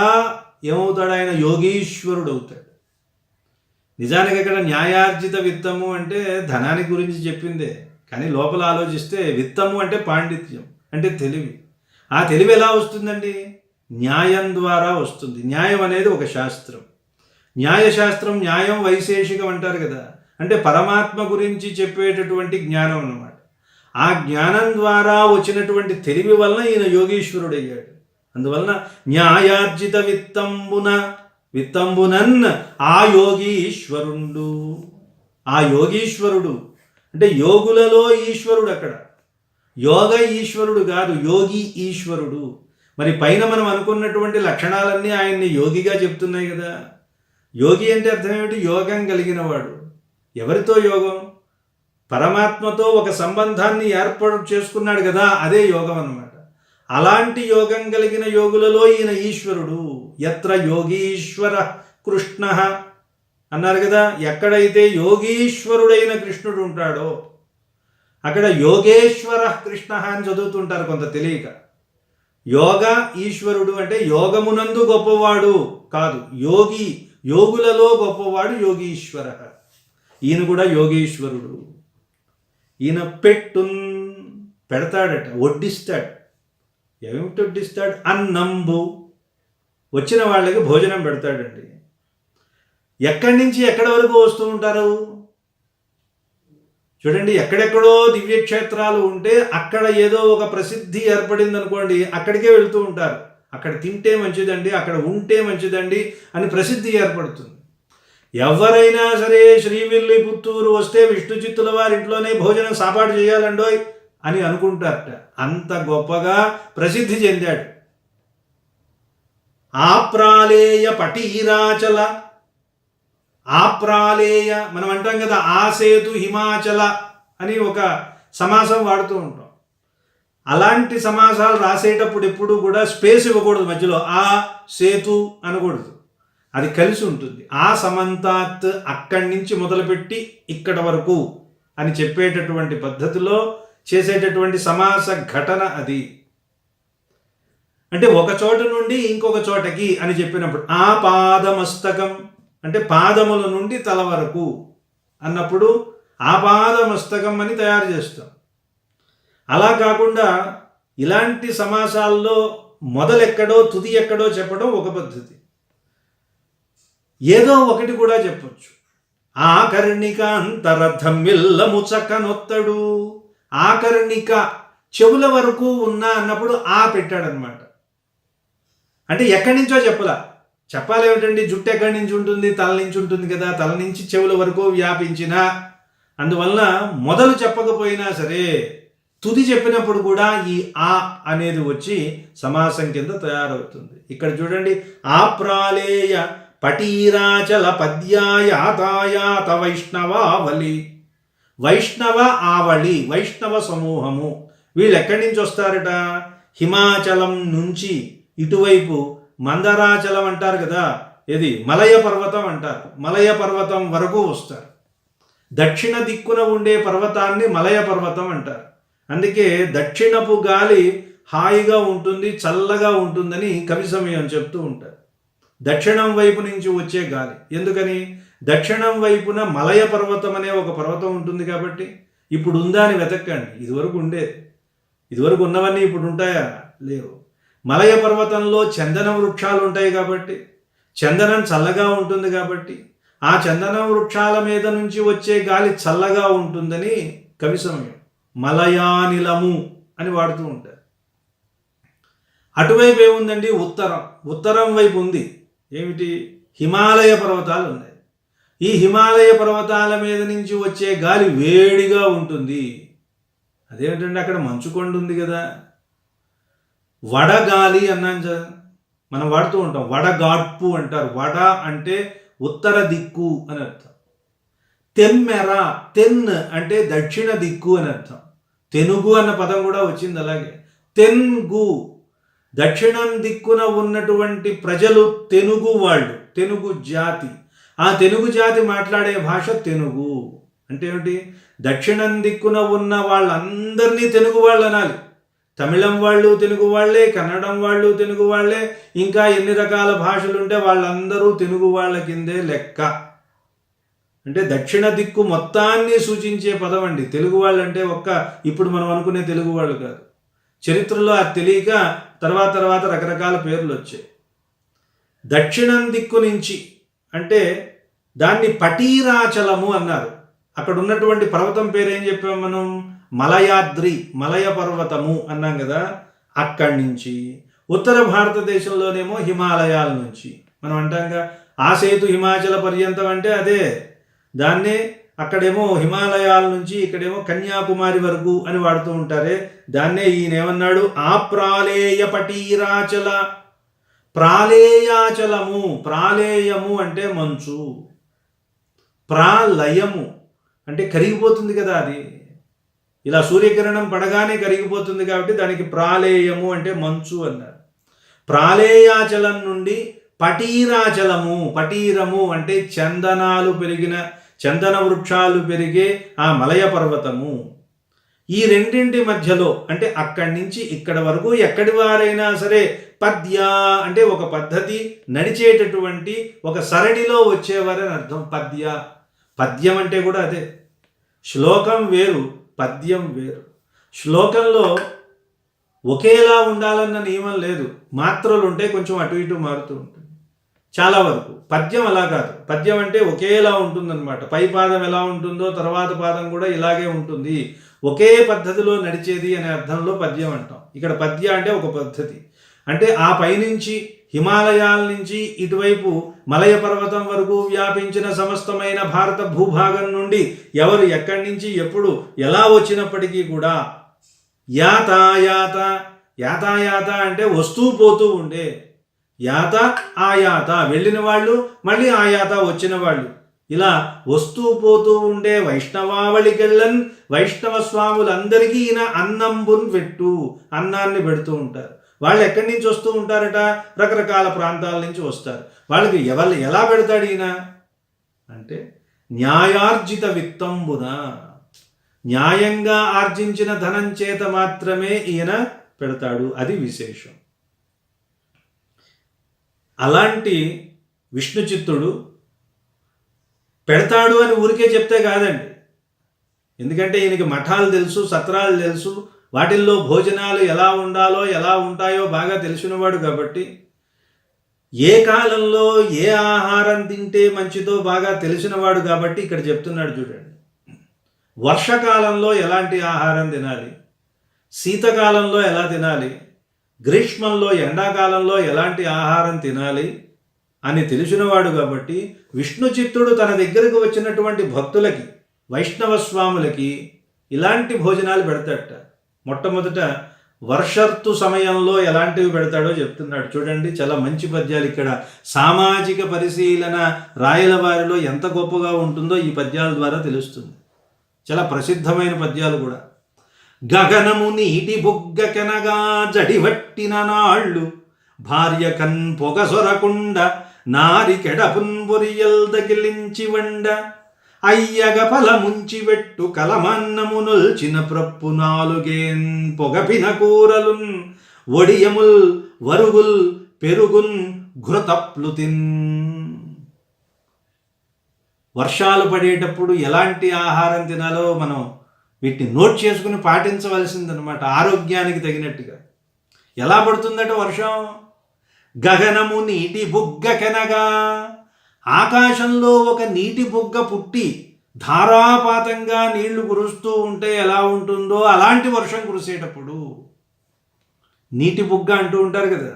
ఏమవుతాడు? ఆయన యోగీశ్వరుడు అవుతాడు. నిజానికి ఇక్కడ న్యాయార్జిత విత్తము అంటే ధనానికి గురించి చెప్పిందే, కానీ లోపల ఆలోచిస్తే విత్తము అంటే పాండిత్యం, అంటే తెలివి. ఆ తెలివి ఎలా వస్తుందండి? న్యాయం ద్వారా వస్తుంది. న్యాయం అనేది ఒక శాస్త్రం. న్యాయశాస్త్రం, న్యాయం వైశేషికం అంటారు కదా, అంటే పరమాత్మ గురించి చెప్పేటటువంటి జ్ఞానం అన్నమాట. ఆ జ్ఞానం ద్వారా వచ్చినటువంటి తెలివి వలన ఈయన యోగీశ్వరుడు అయ్యాడు. అందువలన న్యాయార్జిత విత్తంబునన్ ఆ యోగీశ్వరుండు. ఆ యోగీశ్వరుడు అంటే యోగులలో ఈశ్వరుడు, అక్కడ యోగ ఈశ్వరుడు కాదు, యోగి ఈశ్వరుడు. మరి పైన మనం అనుకున్నటువంటి లక్షణాలన్నీ ఆయన్ని యోగిగా చెప్తున్నాయి కదా. యోగి అంటే అర్థం ఏమిటి? యోగం కలిగిన వాడు. ఎవరితో యోగం? పరమాత్మతో ఒక సంబంధాన్ని ఏర్పాటు చేసుకున్నాడు కదా, అదే యోగం అన్నమాట. అలాంటి యోగం కలిగిన యోగులలో ఈయన ఈశ్వరుడు. యత్ర యోగీశ్వర కృష్ణ అన్నారు కదా, ఎక్కడైతే యోగీశ్వరుడైన కృష్ణుడు ఉంటాడో అక్కడ యోగేశ్వర కృష్ణ అని చదువుతుంటారు కొంత తెలియక. యోగ ఈశ్వరుడు అంటే యోగమునందు గొప్పవాడు కాదు, యోగి, యోగులలో గొప్పవాడు యోగీశ్వర. ఈయన కూడా యోగీశ్వరుడు. ఈయన పెడతాడట, వడ్డిస్తాడు. ఏమిటి వడ్డిస్తాడు? అన్నంబు, వచ్చిన వాళ్ళకి భోజనం పెడతాడండి. ఎక్కడి నుంచి ఎక్కడి వరకు వస్తూ ఉంటారు చూడండి. ఎక్కడెక్కడో దివ్యక్షేత్రాలు ఉంటే అక్కడ ఏదో ఒక ప్రసిద్ధి ఏర్పడింది అనుకోండి, అక్కడికే వెళ్తూ ఉంటారు. అక్కడ తింటే మంచిదండి, అక్కడ ఉంటే మంచిదండి అని ప్రసిద్ధి ఏర్పడుతుంది. ఎవరైనా సరే శ్రీవిల్లిపుత్తూరు వస్తే విష్ణుచిత్తుల వారి ఇంట్లోనే భోజనం సాపాటు చేయాలండోయ్ అని అనుకుంటారట. అంత గొప్పగా ప్రసిద్ధి చెందాడు. ఆప్రాలేయ పటీరాచల. ఆప్రాలేయ మనం అంటాం కదా, ఆ సేతు హిమాచల అని ఒక సమాసం వాడుతూ ఉంటాం. అలాంటి సమాసాలు రాసేటప్పుడు ఎప్పుడు కూడా స్పేస్ ఇవ్వకూడదు, మధ్యలో ఆ సేతు అనకూడదు, అది కలిసి ఉంటుంది. ఆ సమంతాత్ అక్కడి నుంచి మొదలుపెట్టి ఇక్కడ వరకు అని చెప్పేటటువంటి పద్ధతిలో చేసేటటువంటి సమాస ఘటన అది. అంటే ఒక చోట నుండి ఇంకొక చోటకి అని చెప్పినప్పుడు ఆ పాదమస్తకం అంటే పాదముల నుండి తల వరకు అన్నప్పుడు ఆ పాదమస్తకం అని తయారు చేస్తాం. అలా కాకుండా ఇలాంటి సమాసాల్లో మొదలెక్కడో తుది ఎక్కడో చెప్పడం ఒక పద్ధతి. ఏదో ఒకటి కూడా చెప్పొచ్చు. ఆకర్ణిక అంతరథమిల్లము చక్కనొత్తడు. ఆకర్ణిక చెవుల వరకు ఉన్నా అన్నప్పుడు ఆ పెట్టాడనమాట. అంటే ఎక్కడి నుంచో చెప్పాలి ఏమిటండి, జుట్టు ఎక్కడి నుంచి ఉంటుంది, తల నుంచి ఉంటుంది కదా, తల నుంచి చెవుల వరకు వ్యాపించిన. అందువల్ల మొదలు చెప్పకపోయినా సరే తుది చెప్పినప్పుడు కూడా ఈ ఆ అనేది వచ్చి సమాసం కింద తయారవుతుంది. ఇక్కడ చూడండి, ఆప్రాలేయ పటీరాచల పద్యాయాతాయాత వైష్ణవావళి. వైష్ణవ ఆవళి, వైష్ణవ సమూహము. వీళ్ళు ఎక్కడి నుంచి వస్తారట? హిమాచలం నుంచి ఇటువైపు మందరాచలం అంటారు కదా, ఇది మలయ పర్వతం అంటారు, మలయ పర్వతం వరకు వస్తారు. దక్షిణ దిక్కున ఉండే పర్వతాన్ని మలయ పర్వతం అంటారు. అందుకే దక్షిణపు గాలి హాయిగా ఉంటుంది, చల్లగా ఉంటుందని కవి సమయం చెప్తూ ఉంటారు. దక్షిణం వైపు నుంచి వచ్చే గాలి. ఎందుకని? దక్షిణం వైపున మలయ పర్వతం అనే ఒక పర్వతం ఉంటుంది కాబట్టి. ఇప్పుడు ఉందా అని వెతక్కండి. ఇదివరకు ఉండేది. ఇదివరకు ఉన్నవన్నీ ఇప్పుడు ఉంటాయా? లేవు. మలయ పర్వతంలో చందన వృక్షాలు ఉంటాయి కాబట్టి, చందనం చల్లగా ఉంటుంది కాబట్టి, ఆ చందన వృక్షాల మీద నుంచి వచ్చే గాలి చల్లగా ఉంటుందని కవి సమయం మలయానిలము అని వాడుతూ ఉంటారు. అటువైపు ఏముందండి? ఉత్తరం వైపు ఉంది. ఏమిటి? హిమాలయ పర్వతాలు ఉన్నాయి. ఈ హిమాలయ పర్వతాల మీద నుంచి వచ్చే గాలి వేడిగా ఉంటుంది. అదేమిటంటే అక్కడ మంచుకొండ ఉంది కదా. వడగాలి అన్నాను మనం వాడుతూ ఉంటాం. వడగాడ్పు అంటారు. వడ అంటే ఉత్తర దిక్కు అని అర్థం. తెమ్మెర, తెన్ అంటే దక్షిణ దిక్కు అని అర్థం. తెనుగు అన్న పదం కూడా వచ్చింది అలాగే. తెన్గు దక్షిణం దిక్కున ఉన్నటువంటి ప్రజలు తెనుగు వాళ్ళు, తెనుగు జాతి. ఆ తెనుగు జాతి మాట్లాడే భాష తెనుగు. అంటే ఏమిటి? దక్షిణం దిక్కున ఉన్న వాళ్ళందరినీ తెలుగు వాళ్ళు అనాలి. తమిళం వాళ్ళు తెలుగు వాళ్ళే, కన్నడం వాళ్ళు తెలుగు వాళ్ళే, ఇంకా ఎన్ని రకాల భాషలుంటే వాళ్ళందరూ తెలుగు వాళ్ళ కిందే లెక్క. అంటే దక్షిణ దిక్కు మొత్తాన్ని సూచించే పదం అండి తెలుగు వాళ్ళు. అంటే ఇప్పుడు మనం అనుకునే తెలుగు వాళ్ళు కాదు. చరిత్రలో అది తెలియక తర్వాత రకరకాల పేర్లు వచ్చాయి. దక్షిణం దిక్కు నుంచి అంటే దాన్ని పటీరాచలము అన్నారు. అక్కడ ఉన్నటువంటి పర్వతం పేరు ఏం చెప్పాం మనం? మలయాద్రి, మలయ పర్వతము అన్నాం కదా. అక్కడి నుంచి ఉత్తర భారతదేశంలోనేమో హిమాలయాల నుంచి మనం అంటాంగా ఆ సేతు హిమాచల పర్యంతం అంటే అదే. దాన్నే అక్కడేమో హిమాలయాల నుంచి ఇక్కడేమో కన్యాకుమారి వరకు అని వాడుతూ ఉంటారే. దాన్నే ఈయన ఏమన్నాడు? ఆప్రాలేయ పటీరాచల. ప్రాళేయాచలము, ప్రాళేయము అంటే మంచు, ప్రాలయము అంటే కరిగిపోతుంది కదా. అది ఇలా సూర్యకిరణం పడగానే కరిగిపోతుంది కాబట్టి దానికి ప్రాళేయము అంటే మంచు అన్నారు. ప్రాళేయాచలం నుండి పటీరాచలము, పటీరము అంటే చందనాలు పెరిగిన, చందన వృక్షాలు పెరిగే ఆ మలయ పర్వతము. ఈ రెండింటి మధ్యలో అంటే అక్కడి నుంచి ఇక్కడ వరకు ఎక్కడి వారైనా సరే పద్య అంటే ఒక పద్ధతి, నడిచేటటువంటి ఒక సరళిలో వచ్చేవారని అర్థం. పద్యం అంటే కూడా అదే. శ్లోకం వేరు, పద్యం వేరు. శ్లోకంలో ఒకేలా ఉండాలన్న నియమం లేదు. మాత్రలు ఉంటే కొంచెం అటు ఇటు మారుతూ ఉంటుంది చాలా వరకు. పద్యం అలా కాదు. పద్యం అంటే ఒకేలా ఉంటుందన్నమాట. పై పాదం ఎలా ఉంటుందో తర్వాత పాదం కూడా ఇలాగే ఉంటుంది. ఒకే పద్ధతిలో నడిచేది అనే అర్థంలో పద్యం అంటాం. ఇక్కడ పద్య అంటే ఒక పద్ధతి. అంటే ఆ పైనుంచి హిమాలయాల నుంచి ఇటువైపు మలయ పర్వతం వరకు వ్యాపించిన సమస్తమైన భారత భూభాగం నుండి ఎవరు ఎక్కడి నుంచి ఎప్పుడు ఎలా వచ్చినప్పటికీ కూడా యాతాయాత, యాతాయాత అంటే వస్తూ పోతూ ఉండే. యాత ఆయాత, వెళ్ళిన వాళ్ళు మళ్ళీ ఆయాత వచ్చిన వాళ్ళు, ఇలా వస్తూ పోతూ ఉండే వైష్ణవావళికెళ్ళన్ వైష్ణవ స్వాములందరికీ ఈయన అన్నంబున్ పెట్టు, అన్నాన్ని పెడుతూ ఉంటారు. వాళ్ళు ఎక్కడి నుంచి వస్తూ ఉంటారట? రకరకాల ప్రాంతాల నుంచి వస్తారు. వాళ్ళకి ఎలా పెడతాడు ఈయన అంటే న్యాయార్జిత విత్తంబున, న్యాయంగా ఆర్జించిన ధనం చేత మాత్రమే ఈయన పెడతాడు. అది విశేషం. అలాంటి విష్ణు చిత్తుడు పెడతాడు అని ఊరికే చెప్తే కాదండి. ఎందుకంటే ఈయనకి మఠాలు తెలుసు, సత్రాలు తెలుసు, వాటిల్లో భోజనాలు ఎలా ఉండాలో ఎలా ఉంటాయో బాగా తెలిసినవాడు కాబట్టి ఏ కాలంలో ఏ ఆహారం తింటే మంచిదో బాగా తెలిసినవాడు కాబట్టి ఇక్కడ చెప్తున్నాడు చూడండి. వర్షకాలంలో ఎలాంటి ఆహారం తినాలి, శీతకాలంలో ఎలా తినాలి, గ్రీష్మంలో ఎండాకాలంలో ఎలాంటి ఆహారం తినాలి అని తెలిసినవాడు కాబట్టి విష్ణు చిత్తుడు తన దగ్గరకు వచ్చినటువంటి భక్తులకి, వైష్ణవ స్వాములకి ఇలాంటి భోజనాలు పెడతాడట. మొట్టమొదట వర్షర్తు సమయంలో ఎలాంటివి పెడతాడో చెప్తున్నాడు చూడండి. చాలా మంచి పద్యాలు. ఇక్కడ సామాజిక పరిశీలన రాయలవారిలో ఎంత గొప్పగా ఉంటుందో ఈ పద్యాల ద్వారా తెలుస్తుంది. చాలా ప్రసిద్ధమైన పద్యాలు కూడా. గగనము నీటి బుగ్గకెనగా జడివట్టిన నాళ్ళు, భార్య కన్ పొగసొరకుండ నారికెడపున్ బొరియల్ దగిలించి వండ, అయ్యగ ఫల ముంచివెట్టు కలమన్నమునొల్చిన ప్రప్పు నాలుగేన్ పొగపిన కూరలున్, ఒడియముల్ వరుగుల్ పెరుగున్ ఘృతప్లుతిన్. వర్షాలు పడేటప్పుడు ఎలాంటి ఆహారం తినాలో మనం వీటిని నోట్ చేసుకుని పాటించవలసిందనమాట, ఆరోగ్యానికి తగినట్టుగా. ఎలా పడుతుందట వర్షం? గగనము నీటి బుగ్గకెనగా, ఆకాశంలో ఒక నీటి బుగ్గ పుట్టి ధారాపాతంగా నీళ్లు కురుస్తూ ఉంటే ఎలా ఉంటుందో అలాంటి వర్షం కురిసేటప్పుడు. నీటి బుగ్గ అంటూ ఉంటారు కదా,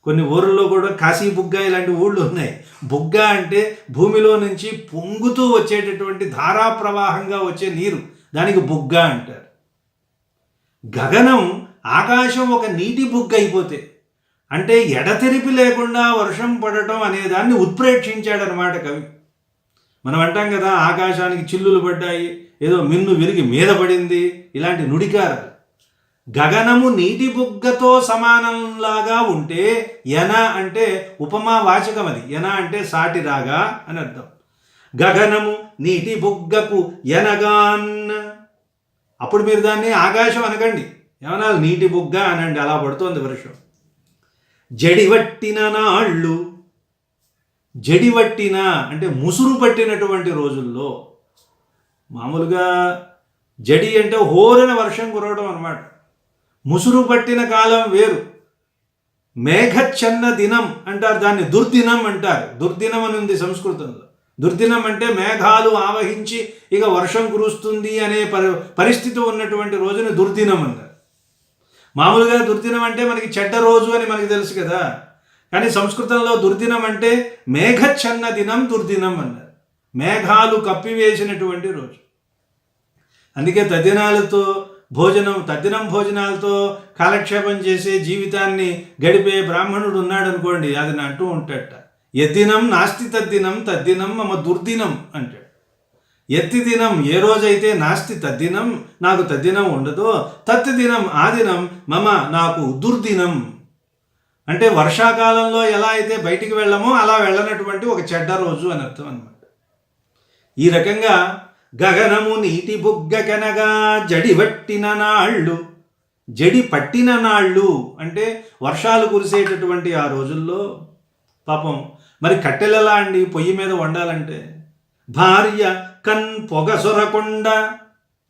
కొన్ని ఊర్లలో కూడా కాశీ బుగ్గ ఇలాంటి ఊళ్ళు ఉన్నాయి. బుగ్గ అంటే భూమిలో నుంచి పొంగుతూ వచ్చేటటువంటి ధారాప్రవాహంగా వచ్చే నీరు, దానికి బుగ్గ అంటారు. గగనం ఆకాశం ఒక నీటి బుగ్గ అయిపోతే, అంటే ఎడతెరిపి లేకుండా వర్షం పడటం అనేదాన్ని ఉత్ప్రేక్షించాడనమాట కవి. మనం అంటాం కదా, ఆకాశానికి చిల్లులు పడ్డాయి, ఏదో మిన్ను విరిగి మీద పడింది, ఇలాంటి నుడికారాలు. గగనము నీటి బుగ్గతో సమానంలాగా ఉంటే, ఎన అంటే ఉపమా వాచకం, అది ఎన అంటే సాటి రాగా అని అర్థం. గగనము నీటి బుగ్గకు ఎనగాన్, అప్పుడు మీరు దాన్ని ఆకాశం అనకండి, ఏమన్నా నీటి బుగ్గ అనండి, అలా పడుతోంది వర్షం. జడివట్టిన నాళ్ళు, జడివట్టిన అంటే ముసురు పట్టినటువంటి రోజుల్లో, మామూలుగా జడి అంటే హోరన వర్షం కురవడం అన్నమాట. ముసురు పట్టిన కాలం వేరు. మేఘచ్చన్న దినం అంటారు, దాన్ని దుర్దినం అంటారు. దుర్దినం అని ఉంది సంస్కృతంలో. దుర్దినం అంటే మేఘాలు ఆవహించి ఇక వర్షం కురుస్తుంది అనే పరిస్థితి ఉన్నటువంటి రోజుని దుర్దినం అన్నారు. మామూలుగా దుర్దినం అంటే మనకి చెడ్డ రోజు అని మనకి తెలుసు కదా, కానీ సంస్కృతంలో దుర్దినం అంటే మేఘచ్చన్న దినం దుర్దినం అన్నారు. మేఘాలు కప్పివేసినటువంటి రోజు. అందుకే తద్దినాలతో తద్దినం భోజనాలతో కాలక్షేపం చేసే జీవితాన్ని గడిపే బ్రాహ్మణుడు ఉన్నాడు అనుకోండి, అది అంటూ ఉంటాడట, యద్దినం నాస్తి తద్దినం తద్దినం మమ దుర్దినం అంటాడు. ఎత్తి దినం ఏ రోజైతే నాస్తి తద్దినం, నాకు తద్దినం ఉండదో, తత్ దినం ఆ దినం మమ నాకు దుర్దినం. అంటే వర్షాకాలంలో ఎలా అయితే బయటికి వెళ్ళమో అలా వెళ్ళనటువంటి ఒక చెడ్డ రోజు అని అర్థం అన్నమాట. ఈ రకంగా గగనము నీటి బుగ్గకెనగా జడివట్టిన నాళ్ళు, జడి పట్టిన నాళ్ళు అంటే వర్షాలు కురిసేటటువంటి ఆ రోజుల్లో పాపం మరి కట్టెలలా అండి పొయ్యి మీద వండాలంటే. భార్య కన్ పొగ సొరకొండ,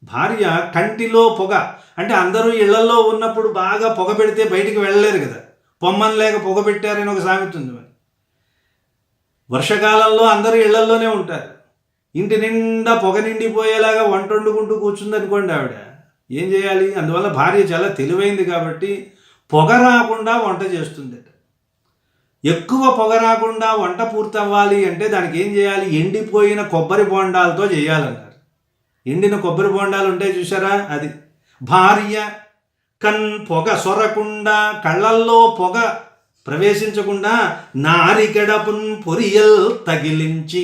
భార్య కంటిలో పొగ అంటే అందరూ ఇళ్లలో ఉన్నప్పుడు బాగా పొగ పెడితే బయటికి వెళ్ళలేరు కదా, పొమ్మని లేక పొగ పెట్టారని ఒక సామెత ఉంది. మరి వర్షకాలంలో అందరూ ఇళ్లల్లోనే ఉంటారు, ఇంటి నిండా పొగ నిండిపోయేలాగా వంట వండుకుంటూ కూర్చుందనుకోండి ఆవిడ, ఏం చేయాలి? అందువల్ల భార్య చాలా తెలివైంది కాబట్టి పొగ రాకుండా వంట చేస్తుంది. ఎక్కువ పొగ రాకుండా వంట పూర్తవ్వాలి అంటే దానికి ఏం చేయాలి? ఎండిపోయిన కొబ్బరి బొండాలతో చేయాలన్నారు. ఎండిన కొబ్బరి బొండాలు ఉంటాయి చూసారా, అది. భార్య కన్ పొగ సొరకుండా, కళ్ళల్లో పొగ ప్రవేశించకుండా నారికెడపున్ పొరియల్ తగిలించి,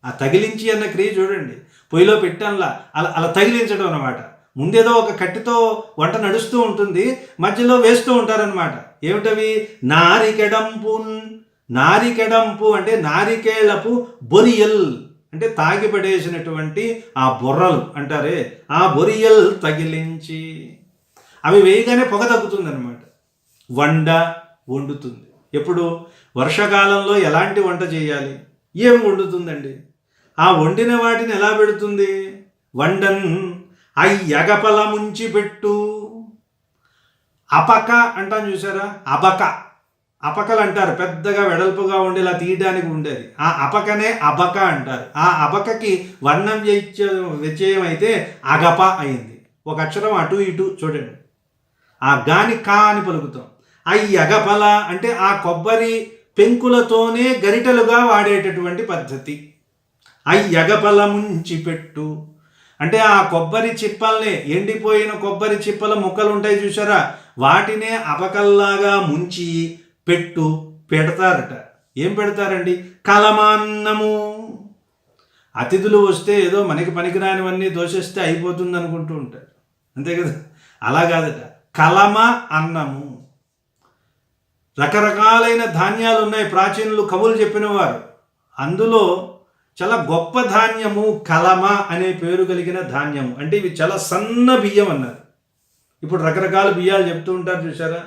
ఆ తగిలించి అన్న క్రియ చూడండి, పొయ్యిలో పెట్టంలా అలా అలా తగిలించడం అనమాట. ముందేదో ఒక కట్టితో వంట నడుస్తూ ఉంటుంది, మధ్యలో వేస్తూ ఉంటారనమాట. ఏమిటవి? నారికెడంపున్. నారికెడంపు అంటే నారికేళపు బొరియల్, అంటే తాగిపడేసినటువంటి ఆ బొర్రలు అంటారే, ఆ బొరియల్ తగిలించి. అవి వేయగానే పొగ తగ్గుతుంది అనమాట. వండుతుంది. ఎప్పుడు? వర్షాకాలంలో ఎలాంటి వంట చేయాలి? ఏం వండుతుందండి? ఆ వండిన వాటిని ఎలా పెడుతుంది? వండన్ అయ్యగపల ముంచి పెట్టు. అపక అంటాం చూసారా? అపకలు అంటారు, పెద్దగా వెడల్పుగా ఉండి ఇలా తీయడానికి ఉండేది. ఆ అపకనే అబక అంటారు. ఆ అబకకి వర్ణం వ్యత్యయం అయితే అగప అయింది. ఒక అక్షరం అటు ఇటు చూడండి. ఆ గాని కా అని పలుకుతాం. అయ్యగపల అంటే ఆ కొబ్బరి పెంకులతోనే గరిటెలుగా వాడేటటువంటి పద్ధతి. అయ్యగపల ముంచి పెట్టు అంటే ఆ కొబ్బరి చిప్పల్ని, ఎండిపోయిన కొబ్బరి చిప్పల ముక్కలు ఉంటాయి చూసారా, వాటినే అపకల్లాగా ముంచి పెడతారట. ఏం పెడతారండి? కలమాన్నము. అతిథులు వస్తే ఏదో మనకి పనికిరానివన్నీ దోషిస్తే అయిపోతుంది అనుకుంటూ ఉంటారు, అంతే కదా? అలా కాదట, కలమ అన్నము. రకరకాలైన ధాన్యాలు ఉన్నాయి, ప్రాచీనులు కవులు చెప్పినవారు. అందులో చాలా గొప్ప ధాన్యము కలమ అనే పేరు కలిగిన ధాన్యము. అంటే ఇవి చాలా సన్న బియ్యం అన్నారు. ఇప్పుడు రకరకాల బియ్యాలు చెప్తూ ఉంటారు చూసారా,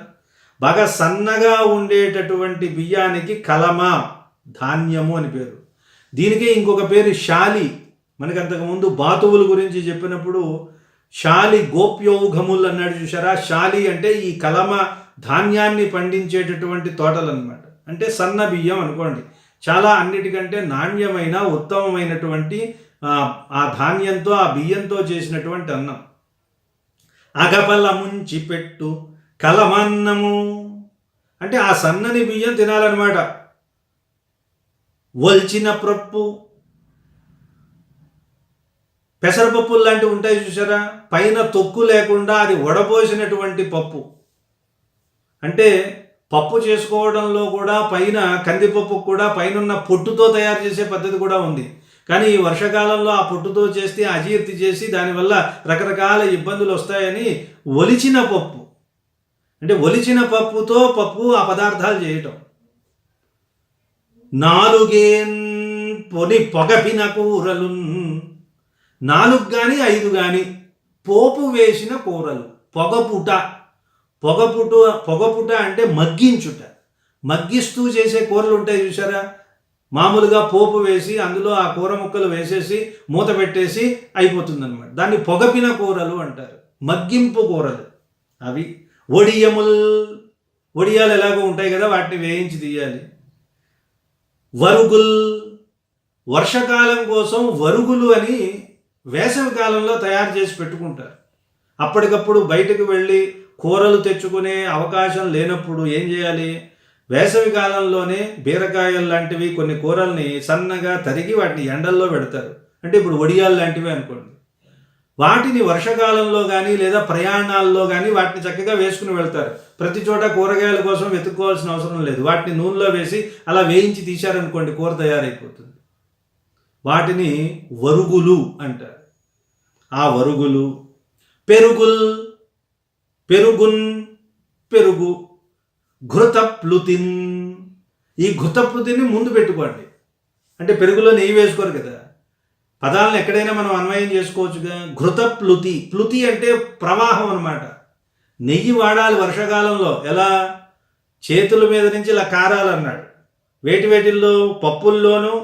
బాగా సన్నగా ఉండేటటువంటి బియ్యానికి కలమ ధాన్యము అని పేరు. దీనికే ఇంకొక పేరు శాలి. మనకి అంతకుముందు బాతువుల గురించి చెప్పినప్పుడు శాలి గోప్యౌఘములు అన్నాడు చూసారా. శాలి అంటే ఈ కలమ ధాన్యాన్ని పండించేటటువంటి తోటలు అనమాట. అంటే సన్న బియ్యం అనుకోండి, చాలా అన్నిటికంటే నాణ్యమైన ఉత్తమమైనటువంటి ఆ ధాన్యంతో, ఆ బియ్యంతో చేసినటువంటి అన్నం. అగపల ముంచి పెట్టు కలమన్నము అంటే ఆ సన్నని బియ్యం తినాలన్నమాట. ఒల్చిన పప్పు, పెసరపప్పులు లాంటివి ఉంటాయి చూసారా, పైన తొక్కు లేకుండా అది వడపోసినటువంటి పప్పు. అంటే పప్పు చేసుకోవడంలో కూడా పైన కందిపప్పు కూడా పైన పొట్టుతో తయారు చేసే పద్ధతి కూడా ఉంది. కానీ ఈ వర్షాకాలంలో ఆ పొట్టుతో చేస్తే అజీర్తి చేసి దానివల్ల రకరకాల ఇబ్బందులు వస్తాయని ఒలిచిన పప్పు, అంటే ఒలిచిన పప్పుతో ఆ పదార్థాలు చేయటం. నాలుగేన్ పొగపిన కూరలు, 4 కానీ 5 కానీ పోపు వేసిన కూరలు. పొగపుట అంటే మగ్గించుట, మగ్గిస్తూ చేసే కూరలు ఉంటాయి చూసారా. మామూలుగా పోపు వేసి అందులో ఆ కూర ముక్కలు వేసేసి మూత పెట్టేసి అయిపోతుంది అనమాట. దాన్ని పొగపిన కూరలు అంటారు, మగ్గింపు కూరలు అవి. ఒడియాలు ఎలాగో ఉంటాయి కదా, వాటిని వేయించి తీయాలి. వరుగుల్, వర్షాకాలం కోసం వరుగులు అని వేసవి కాలంలో తయారు చేసి పెట్టుకుంటారు. అప్పటికప్పుడు బయటకు వెళ్ళి కూరలు తెచ్చుకునే అవకాశం లేనప్పుడు ఏం చేయాలి? వేసవి కాలంలోనే బీరకాయలు లాంటివి కొన్ని కూరల్ని సన్నగా తరిగి వాటిని ఎండల్లో పెడతారు. అంటే ఇప్పుడు వడియాలు లాంటివి అనుకోండి. వాటిని వర్షాకాలంలో కానీ లేదా ప్రయాణాల్లో కానీ వాటిని చక్కగా వేసుకుని వెళ్తారు. ప్రతి చోట కూరగాయల కోసం వెతుక్కోవాల్సిన అవసరం లేదు. వాటిని నూనెలో వేసి అలా వేయించి తీశారనుకోండి, కూర తయారైపోతుంది. వాటిని వరుగులు అంటారు. ఆ వరుగులు. పెరుగు. ఘృతప్లుతిన్, ఈ ఘృతప్లుతిని ముందు పెట్టుకోండి. అంటే పెరుగులో నెయ్యి వేసుకోరు కదా, పదాలను ఎక్కడైనా మనం అన్వయం చేసుకోవచ్చుగా. ప్లుతి అంటే ప్రవాహం అన్నమాట. నెయ్యి వాడాలి వర్షాకాలంలో. ఎలా? చేతుల మీద నుంచి ఇలా కారాలన్నాడు. వేటిల్లో? పప్పుల్లోనూ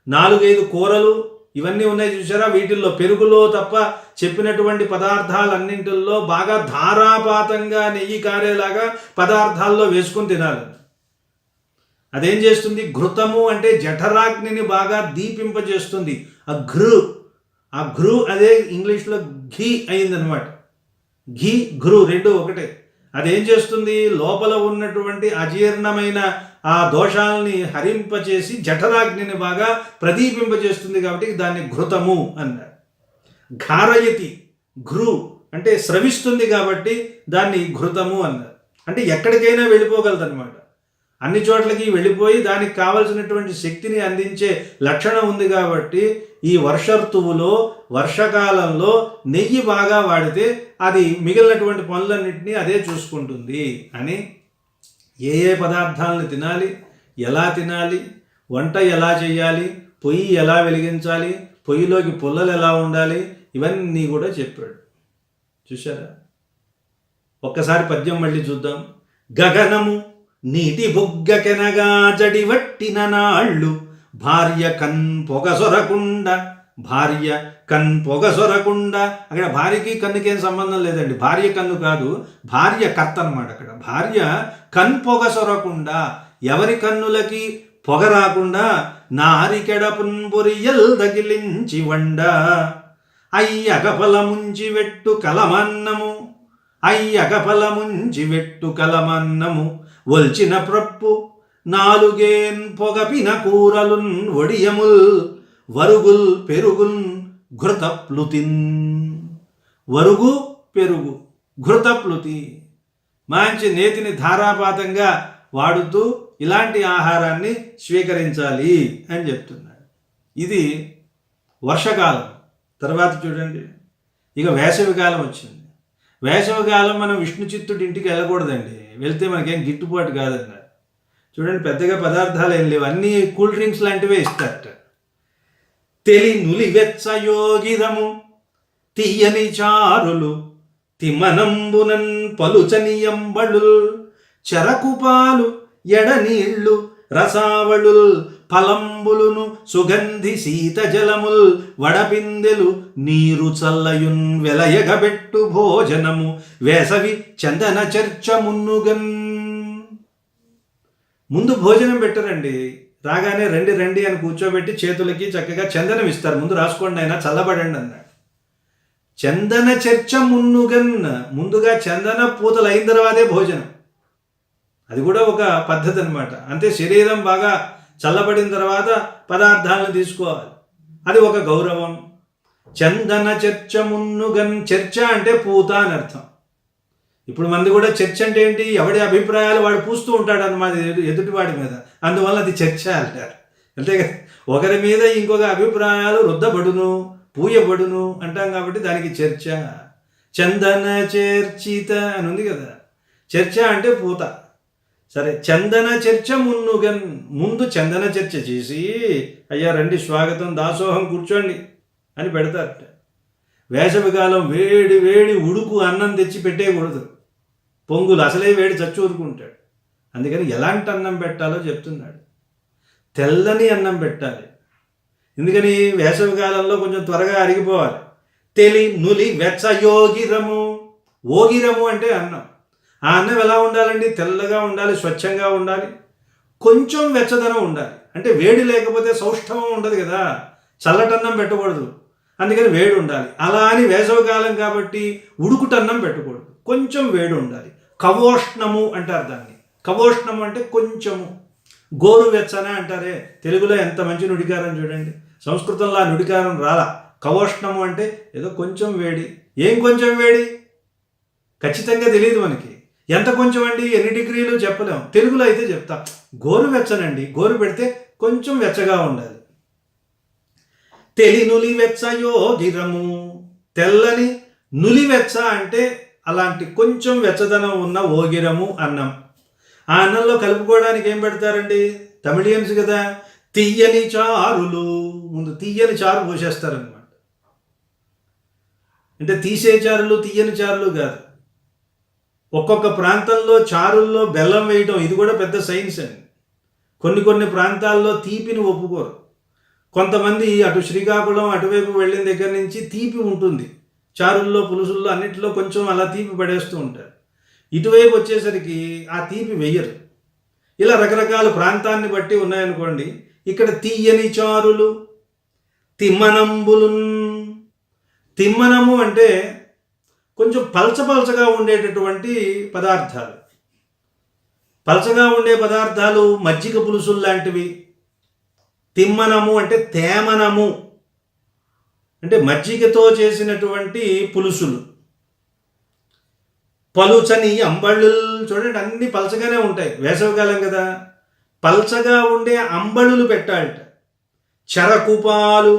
4-5 కూరలు ఇవన్నీ ఉన్నాయి చూసారా, వీటిల్లో పెరుగులో తప్ప చెప్పినటువంటి పదార్థాలన్నింటిల్లో బాగా ధారాపాతంగా నెయ్యి కారేలాగా పదార్థాల్లో వేసుకుని తినాలి. అదేం చేస్తుంది? ఘృతము అంటే జఠరాగ్నిని బాగా దీపింపజేస్తుంది. ఆ ఘృ అదే ఇంగ్లీష్లో ఘీ అయిందనమాట. ఘృ రెండు ఒకటే. అదేం చేస్తుంది? లోపల ఉన్నటువంటి అజీర్ణమైన ఆ దోషాలని హరింపచేసి జఠరాగ్నిని బాగా ప్రదీపింపజేస్తుంది. కాబట్టి దాన్ని ఘృతము అన్నారు. ఘారయతి, ఘృ అంటే స్రవిస్తుంది కాబట్టి దాన్ని ఘృతము అన్నారు. అంటే ఎక్కడికైనా వెళ్ళిపోగలదనమాట. అన్ని చోట్లకి వెళ్ళిపోయి దానికి కావలసినటువంటి శక్తిని అందించే లక్షణం ఉంది. కాబట్టి ఈ వర్షఋతువులో వర్షకాలంలో నెయ్యి బాగా వాడితే అది మిగిలినటువంటి పనులన్నింటినీ అదే చూసుకుంటుంది అని ఏ ఏ పదార్థాలను తినాలి, ఎలా తినాలి, వంట ఎలా చేయాలి, పొయ్యి ఎలా వెలిగించాలి, పొయ్యిలోకి పుల్లలు ఎలా ఉండాలి, ఇవన్నీ కూడా చెప్పాడు. చూశారా? ఒక్కసారి పద్యం మళ్ళీ చూద్దాం. గగనము నీటి బుగ్గకెనగా జడివట్టిన నాళ్ళు భార్య పొగసొరకుండా అక్కడ భార్యకి కన్నుకేం సంబంధం లేదండి. భార్య కన్ను కాదు, భార్య కర్త అనమాట. అక్కడ భార్య పొగసొరకుండా, ఎవరి కన్నులకి పొగ రాకుండా నారికెడపున్బొరియల్ దగిలించి వండ అయ్యగఫలముంచి వెట్టు కలమన్నము ఒల్చిన ప్రప్పు నాలుగేన్ పొగపిన కూరలున్ ఒడియముల్ వరుగుల్ పెరుగున్ ఘృతప్లుతిన్. వరుగు పెరుగు ఘృతప్లుతి, మంచి నేతిని ధారాపాతంగా వాడుతూ ఇలాంటి ఆహారాన్ని స్వీకరించాలి అని చెప్తున్నాడు. ఇది వర్షకాలం. తర్వాత చూడండి, ఇక వేసవికాలం వచ్చింది. వేసవికాలం మనం విష్ణు చిత్తుడి ఇంటికి వెళ్ళకూడదండి. వెళ్తే మనకేం గిట్టుబాటు కాదన్నారు. చూడండి, పెద్దగా పదార్థాలు ఏం లేవు, అన్నీ కూల్ డ్రింక్స్ లాంటివే ఇస్తారట. తెలి నులివెచ్చయోగిరము తీయని చారులు తిమనంబునన్ పలుచనియంబళు చెరకుపాలు ఎడనీళ్ళు రసావళుల్ ఫలంబులును సుగంధి శీత జలముల్ వడపిందెలు నీరు చల్లయున్ వెలయగబెట్టు భోజనము వేసవి చందన చర్చ మున్నుగన్. ముందు భోజనం పెట్టరండి, రాగానే రండి రండి అని కూర్చోబెట్టి చేతులకి చక్కగా చందనం ఇస్తారు. ముందు రాసుకోండి అయినా చల్లబడండి అన్నాడు. చందన చర్చ మున్నుగన్, ముందుగా చందన పూతలు అయిన తర్వాతే భోజనం. అది కూడా ఒక పద్ధతి అనమాట. అంతే, శరీరం బాగా చల్లబడిన తర్వాత పదార్థాలను తీసుకోవాలి, అది ఒక గౌరవం. చందన చర్చ మున్నుగన్, చర్చ అంటే పూత అని అర్థం. ఇప్పుడు మంది కూడా చర్చ అంటే ఏంటి, ఎవడి అభిప్రాయాలు వాడు పూస్తూ ఉంటాడు అన్నమాట ఎదుటివాడి మీద, అందువల్ల అది చర్చ అంటారు. అంతే కదా, ఒకరి మీద ఇంకొక అభిప్రాయాలు రుద్దబడును పూయబడును అంటాం కాబట్టి దానికి చర్చ. చందన చర్చిత అని ఉంది కదా, చర్చ అంటే పూత. సరే, చందన చర్చ మున్నుగన్, ముందు చందన చర్చ చేసి అయ్యా రండి స్వాగతం దాసోహం కూర్చోండి అని పెడతారట. వేసవికాలం వేడి వేడి ఉడుకు అన్నం తెచ్చి పెట్టేయకూడదు, పొంగులు అసలే వేడి చచ్చూరుకుంటాడు. అందుకని ఎలాంటి అన్నం పెట్టాలో చెప్తున్నాడు. తెల్లని అన్నం పెట్టాలి, ఎందుకని వేసవికాలంలో కొంచెం త్వరగా అరిగిపోవాలి. తెలి నులి వెచ్చ యోగిరము, ఓగిరము అంటే అన్నం. ఆ అన్నం ఎలా ఉండాలండి, తెల్లగా ఉండాలి, స్వచ్ఛంగా ఉండాలి, కొంచెం వెచ్చదనం ఉండాలి. అంటే వేడి లేకపోతే సౌష్ఠవం ఉండదు కదా, చల్లటన్నం పెట్టకూడదు, అందుకని వేడి ఉండాలి. అలా అని వేసవికాలం కాబట్టి ఉడుకుటన్నం పెట్టకూడదు, కొంచెం వేడి ఉండాలి. కవోష్ణము అంటారు దాన్ని. కవోష్ణము అంటే కొంచెము, గోరువెచ్చన అంటారే, తెలుగులో ఎంత మంచి నుడికారం చూడండి. సంస్కృతంలో ఆ నుడికారం రాలా. కవోష్ణము అంటే ఏదో కొంచెం వేడి. ఏం కొంచెం వేడి ఖచ్చితంగా తెలియదు మనకి, ఎంత కొంచెం అండి, ఎన్ని డిగ్రీలు చెప్పలేము. తెలుగులో అయితే చెప్తాం, గోరువెచ్చనండి, గోరు పెడితే కొంచెం వెచ్చగా ఉండాలి. తెలి నులివెచ్చ యోగిరము, తెల్లని నులివెచ్చ అంటే అలాంటి కొంచెం వెచ్చదనం ఉన్న ఓగిరము అన్నం. ఆ అన్నంలో కలుపుకోవడానికి ఏం పెడతారండి, తమిళియన్స్ కదా, తీయని చారులు. ముందు తీయని చారు పోసేస్తారనమాట. అంటే తీసే చారులు తీయని చారులు కాదు, ఒక్కొక్క ప్రాంతంలో చారుల్లో బెల్లం వేయటం, ఇది కూడా పెద్ద సైన్స్ అండి. కొన్ని ప్రాంతాల్లో తీపిని ఒప్పుకోరు. కొంతమంది అటు శ్రీకాకుళం అటువైపు వెళ్ళిన దగ్గర నుంచి తీపి ఉంటుంది చారుల్లో, పులుసుల్లో, అన్నిటిలో కొంచెం అలా తీపి పడేస్తూ ఉంటారు. ఇటువైపు వచ్చేసరికి ఆ తీపి వెయ్యరు. ఇలా రకరకాల ప్రాంతాన్ని బట్టి ఉన్నాయనుకోండి. ఇక్కడ తీయని చారులు, తిమ్మనంబులు. తిమ్మనము అంటే కొంచెం పలచగా ఉండేటటువంటి పదార్థాలు. పలచగా ఉండే పదార్థాలు మజ్జిగ పులుసులు లాంటివి. తిమ్మనము అంటే తేమనము, అంటే మజ్జిగతో చేసినటువంటి పులుసులు. పలుచని అంబళ్ళు, చూడండి అన్ని పలచగానే ఉంటాయి, వేసవికాలం కదా. పల్చగా ఉండే అంబడులు పెట్టాలట. చరకుపాలు,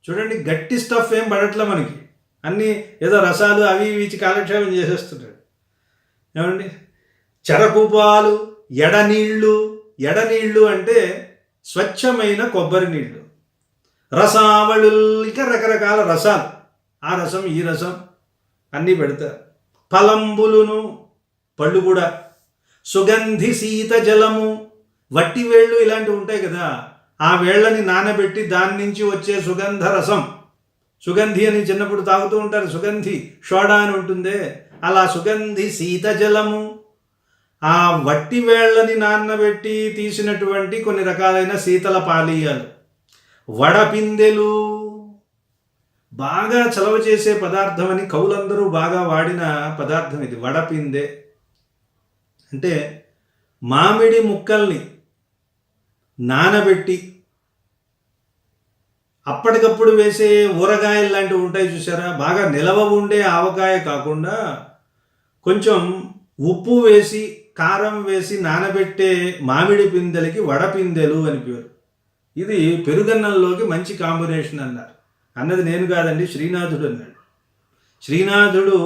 చూడండి గట్టి స్టఫ్ ఏం పడట్లే మనకి, అన్నీ ఏదో రసాలు అవి ఇవి కాలక్షేపం చేసేస్తున్నాడు. ఏమండి, చరకుపాలు, ఎడనీళ్ళు అంటే స్వచ్ఛమైన కొబ్బరి నీళ్ళు, రసావళులు, ఇంకా రకరకాల రసాలు, ఆ రసం ఈ రసం అన్నీ పెడతారు. ఫలంబులును, పళ్ళు కూడా, సుగంధి శీత జలము, వట్టి వేళ్ళు ఇలాంటివి ఉంటాయి కదా, ఆ వేళ్ళని నానబెట్టి దాని నుంచి వచ్చే సుగంధ రసం, సుగంధి అని చిన్నప్పుడు తాగుతూ ఉంటారు, సుగంధి షోడా అని ఉంటుందే, అలా సుగంధి శీత జలము, ఆ వట్టి వేళ్ళని నానబెట్టి తీసినటువంటి కొన్ని రకాలైన శీతల పానీయాలు, వడపిందెలు, బాగా చలవ చేసే పదార్థం అని కవులందరూ బాగా వాడిన పదార్థం ఇది వడపిందె. అంటే మామిడి ముక్కల్ని నానబెట్టి అప్పటికప్పుడు వేసే ఊరగాయలు లాంటివి ఉంటాయి చూసారా, బాగా నిలవ ఉండే ఆవకాయ కాకుండా కొంచెం ఉప్పు వేసి కారం వేసి నానబెట్టే మామిడి పిందెలకి వడపిందెలు అని పేరు. ఇది పెరుగన్నంలోకి మంచి కాంబినేషన్ అన్నారు. అన్నది నేను కాదండి, శ్రీనాథుడు అన్నాడు. శ్రీనాథుడు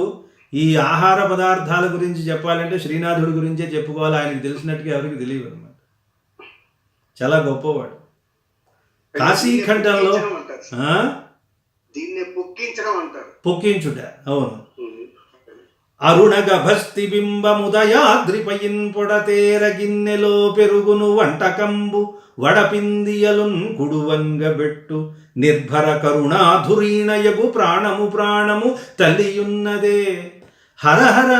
ఈ ఆహార పదార్థాల గురించి చెప్పాలంటే శ్రీనాథుడి గురించే చెప్పుకోవాలి, ఆయనకి తెలిసినట్టుగా ఎవరికి తెలియదు అనమాట. చాలా గొప్పవాడు. కాశీఖండంలో పొక్కించుట, అవును. అరుణగభస్తి బింబముదయాద్రిపయిన్ పొడతేర గిన్నెలో పెరుగును వంటకంబు వడపిందియలున్ కుడువంగబెట్టు నిర్భర కరుణాధురీణయగు ప్రాణము తల్లియున్నదే. హరహర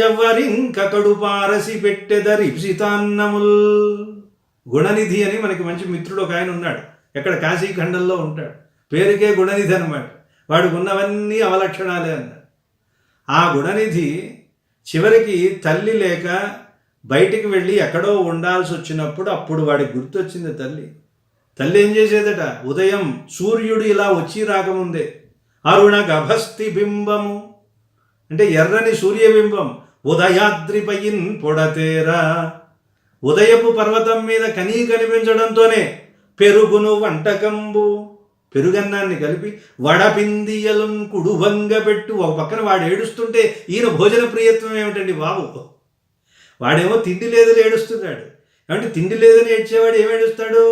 ఎవ్వరింక కడుపారసి పెట్టెదరిప్సితాన్నముల్. గుణనిధి అని మనకి మంచి మిత్రుడు ఒక ఆయన ఉన్నాడు, ఎక్కడ కాశీఖండంలో ఉంటాడు, పేరుకే గుణనిధి అనమాట. వాడికి ఉన్నవన్నీ అవలక్షణాలే అన్నాడు. ఆ గుణనిధి చివరికి తల్లి లేక బయటికి వెళ్ళి ఎక్కడో ఉండాల్సి వచ్చినప్పుడు అప్పుడు వాడికి గుర్తొచ్చింది తల్లి ఏం చేసేదట, ఉదయం సూర్యుడు ఇలా వచ్చి రాకముందే అరుణ గభస్తి బింబము అంటే ఎర్రని సూర్యబింబం, ఉదయాద్రిపయిన్ పొడతేరా, ఉదయపు పర్వతం మీద కనిపించడంతోనే పెరుగును వంటకంబు, పెరుగన్నాన్ని కలిపి వడపిందియలున్ కుడువంగబెట్టు. ఒక పక్కన వాడు ఏడుస్తుంటే ఈయన భోజన ప్రియత్వం ఏమిటండి బాబు, వాడేమో తిండి లేదని ఏడుస్తున్నాడు. అంటే తిండి లేదని ఏడ్చేవాడు ఏమేడుస్తాడు,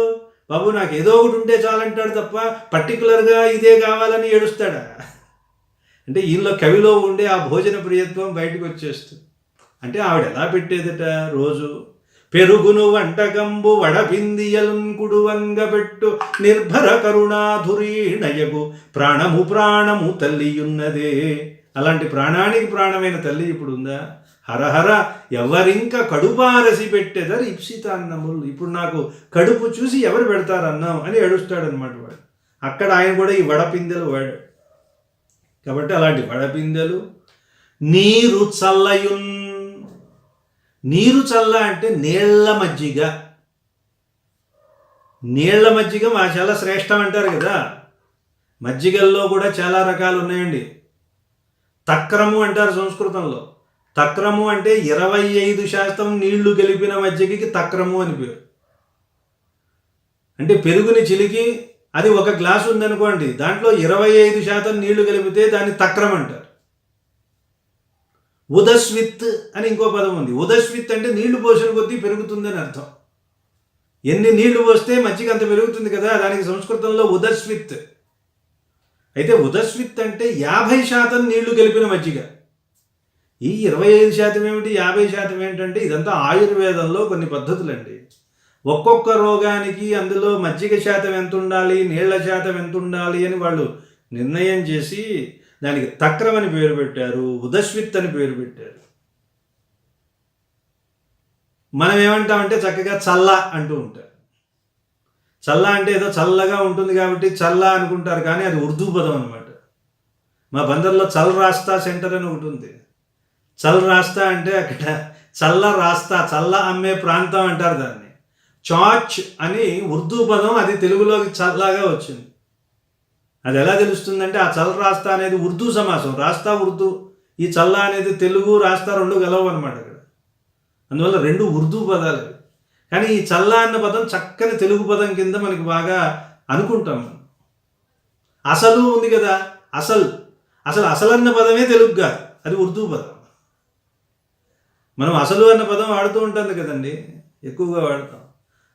బాబు నాకు ఏదో ఒకటి ఉంటే చాలంటాడు తప్ప పర్టికులర్గా ఇదే కావాలని ఏడుస్తాడా. అంటే ఈయనలో కవిలో ఉండే ఆ భోజన ప్రియత్వం బయటకు వచ్చేస్తుంది. అంటే ఆవిడ ఎలా పెట్టేదట, రోజు పెరుగును వంటకంబు వడపిందియలున్ కుడువంగబెట్టు నిర్భర కరుణాధురీణయగు ప్రాణము తల్లియున్నదే. అలాంటి ప్రాణానికి ప్రాణమైన తల్లి ఇప్పుడు ఉందా? హరహర ఎవరింక కడుపారసి పెట్టేదరు ఇప్సితాన్నములు. ఇప్పుడు నాకు కడుపు చూసి ఎవరు పెడతారన్నాం అని ఏడుస్తాడనమాట వాడు. అక్కడ ఆయన కూడా ఈ వడపిందెలు వాడు. కాబట్టి అలాంటి వడపిందెలు, నీరు చల్లయున్. నీరు చల్ల అంటే నీళ్ల మజ్జిగ. నీళ్ల మజ్జిగ చాలా శ్రేష్టం అంటారు కదా. మజ్జిగల్లో కూడా చాలా రకాలు ఉన్నాయండి. తక్రము అంటారు సంస్కృతంలో. తక్రము అంటే 25% నీళ్లు కలిపిన మజ్జిగకి తక్రము అని పేరు. అంటే పెరుగుని చిలికి అది ఒక గ్లాసు ఉందనుకోండి, దాంట్లో 25% నీళ్లు కలిపితే దాన్ని తక్రం అంటారు. ఉదస్విత్ అని ఇంకో పదం ఉంది. ఉదస్విత్ అంటే నీళ్లు పోసిన కొద్దీ పెరుగుతుందని అర్థం. ఎన్ని నీళ్లు పోస్తే మజ్జిగ అంత పెరుగుతుంది కదా, దానికి సంస్కృతంలో ఉదస్విత్. అయితే ఉదస్విత్ అంటే 50% నీళ్లు కలిపిన మజ్జిగ. ఈ 25% ఏమిటి, 50% ఏంటంటే ఇదంతా ఆయుర్వేదంలో కొన్ని పద్ధతులండి. ఒక్కొక్క రోగానికి అందులో మజ్జిగ శాతం ఎంత ఉండాలి, నీళ్ల శాతం ఎంత ఉండాలి అని వాళ్ళు నిర్ణయం చేసి దానికి తక్రం అని పేరు పెట్టారు, ఉదస్విత్ అని పేరు పెట్టారు. మనం ఏమంటామంటే చక్కగా చల్ల అంటూ ఉంటారు. చల్ల అంటే ఏదో చల్లగా ఉంటుంది కాబట్టి చల్ల అనుకుంటారు, కానీ అది ఉర్దూ పదం అనమాట. మా బందర్లో చల్ రాస్తా సెంటర్ అని ఒకటి ఉంది. చల్ రాస్తా అంటే అక్కడ చల్ల రాస్తా, చల్ల అమ్మే ప్రాంతం అంటారు దాన్ని. చాచ్ అని ఉర్దూ పదం, అది తెలుగులోకి చల్లగా వచ్చింది. అది ఎలా తెలుస్తుందంటే ఆ చల్ రాస్తా అనేది ఉర్దూ సమాసం, రాస్తా ఉర్దూ. ఈ చల్ల అనేది తెలుగు, రాస్తా రెండు గలవు అనమాట అక్కడ. అందువల్ల రెండు ఉర్దూ పదాలు. కానీ ఈ చల్ల అన్న పదం చక్కని తెలుగు పదం కింద మనకి బాగా అనుకుంటాం మనం. అసలు ఉంది కదా, అసలు అన్న పదమే తెలుగు కాదు, అది ఉర్దూ పదం. మనం అసలు అన్న పదం వాడుతూ ఉంటుంది కదండి, ఎక్కువగా వాడతాం.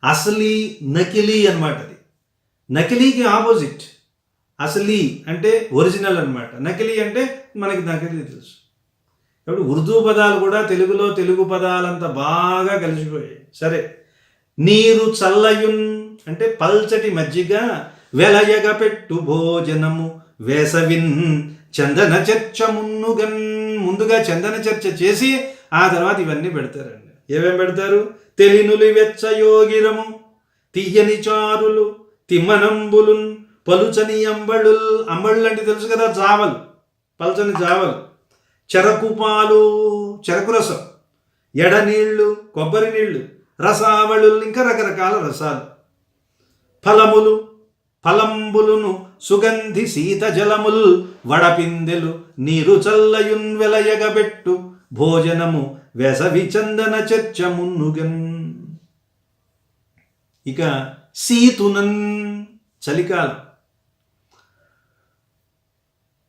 అసలీ, నకిలీ అనమాట. అది నకిలీకి ఆపోజిట్. అసలీ అంటే ఒరిజినల్ అనమాట, నకిలీ అంటే మనకి నకిలీ తెలుసు. కాబట్టి ఉర్దూ పదాలు కూడా తెలుగులో తెలుగు పదాలంతా బాగా కలిసిపోయాయి. సరే, నీరు చల్లయున్ అంటే పల్చటి మజ్జిగ, వెలయగ పెట్టు భోజనము వేసవిన్ చందన చర్చ మున్నుగన్. ముందుగా చందన చర్చ చేసి ఆ తర్వాత ఇవన్నీ పెడతారండి. ఏమేం పెడతారు? తెలినులు వెచ్చయోగిరము, తీయని చారులు, తిమ్మనంబులున్, పలుచని అంబళుల్. అంబళ్ళు అంటే తెలుసు కదా, జావలు, పలుచని జావలు, చెరకు పాలు, చెరకు రసం, ఎడనీళ్ళు, కొబ్బరి నీళ్లు, రసావళులు, ఇంకా రకరకాల రసాలు, ఫలములు, ఫలంబులును, సుగంధి శీత జలముల్, వడపిందెలు, నీరు చల్లయున్ వెలయగబెట్టు భోజనము వేసవి చందన చర్చ మున్నుగన్. ఇక సీతునన్ చలికాలం,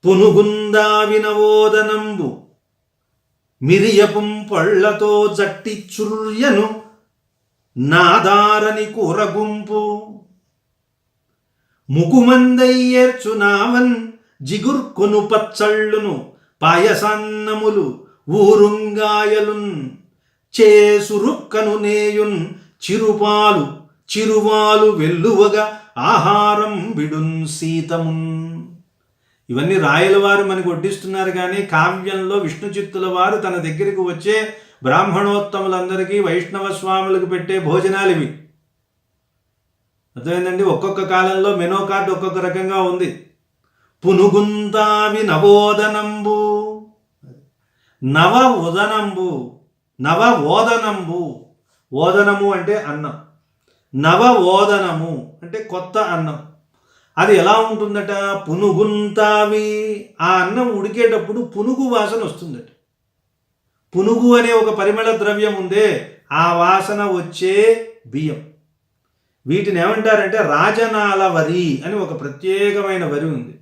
పునుగుందా వినవోదనంబు, మిరియపుం పళ్ళతో జట్టి చుర్యను నాదారని కూరగుంపు, ముకుమందయ్యేర్చునావన్ జిగుర్కొను పచ్చళ్ళును, పాయసాన్నములు, ఊరుంగాయలున్, చేసురుక్కను నేయున్, చిరుపాలు చిరువాలు వెల్లువగా ఆహారం విడున్ సీతమున్. ఇవన్నీ రాయల వారు మనకు వడ్డిస్తున్నారు. కానీ కావ్యంలో విష్ణు చిత్తుల వారు తన దగ్గరికి వచ్చే బ్రాహ్మణోత్తములందరికీ, వైష్ణవ స్వాములకు పెట్టే భోజనాలు ఇవి. అర్థమైందండి? ఒక్కొక్క కాలంలో మెనో కార్డు ఒక్కొక్క రకంగా ఉంది. పునుగుందావి నవోదనంబు, నవ ఉదనంబు, నవ ఓదనంబు. ఓదనము అంటే అన్నం, నవ ఓదనము అంటే కొత్త అన్నం. అది ఎలా ఉంటుందట? పునుగుంతావి. ఆ అన్నం ఉడికేటప్పుడు పునుగు వాసన వస్తుందట. పునుగు అనే ఒక పరిమళ ద్రవ్యం ఉందే, ఆ వాసన వచ్చే బియ్యం. వీటిని ఏమంటారంటే రాజనాల వరి అని ఒక ప్రత్యేకమైన వరి ఉంది.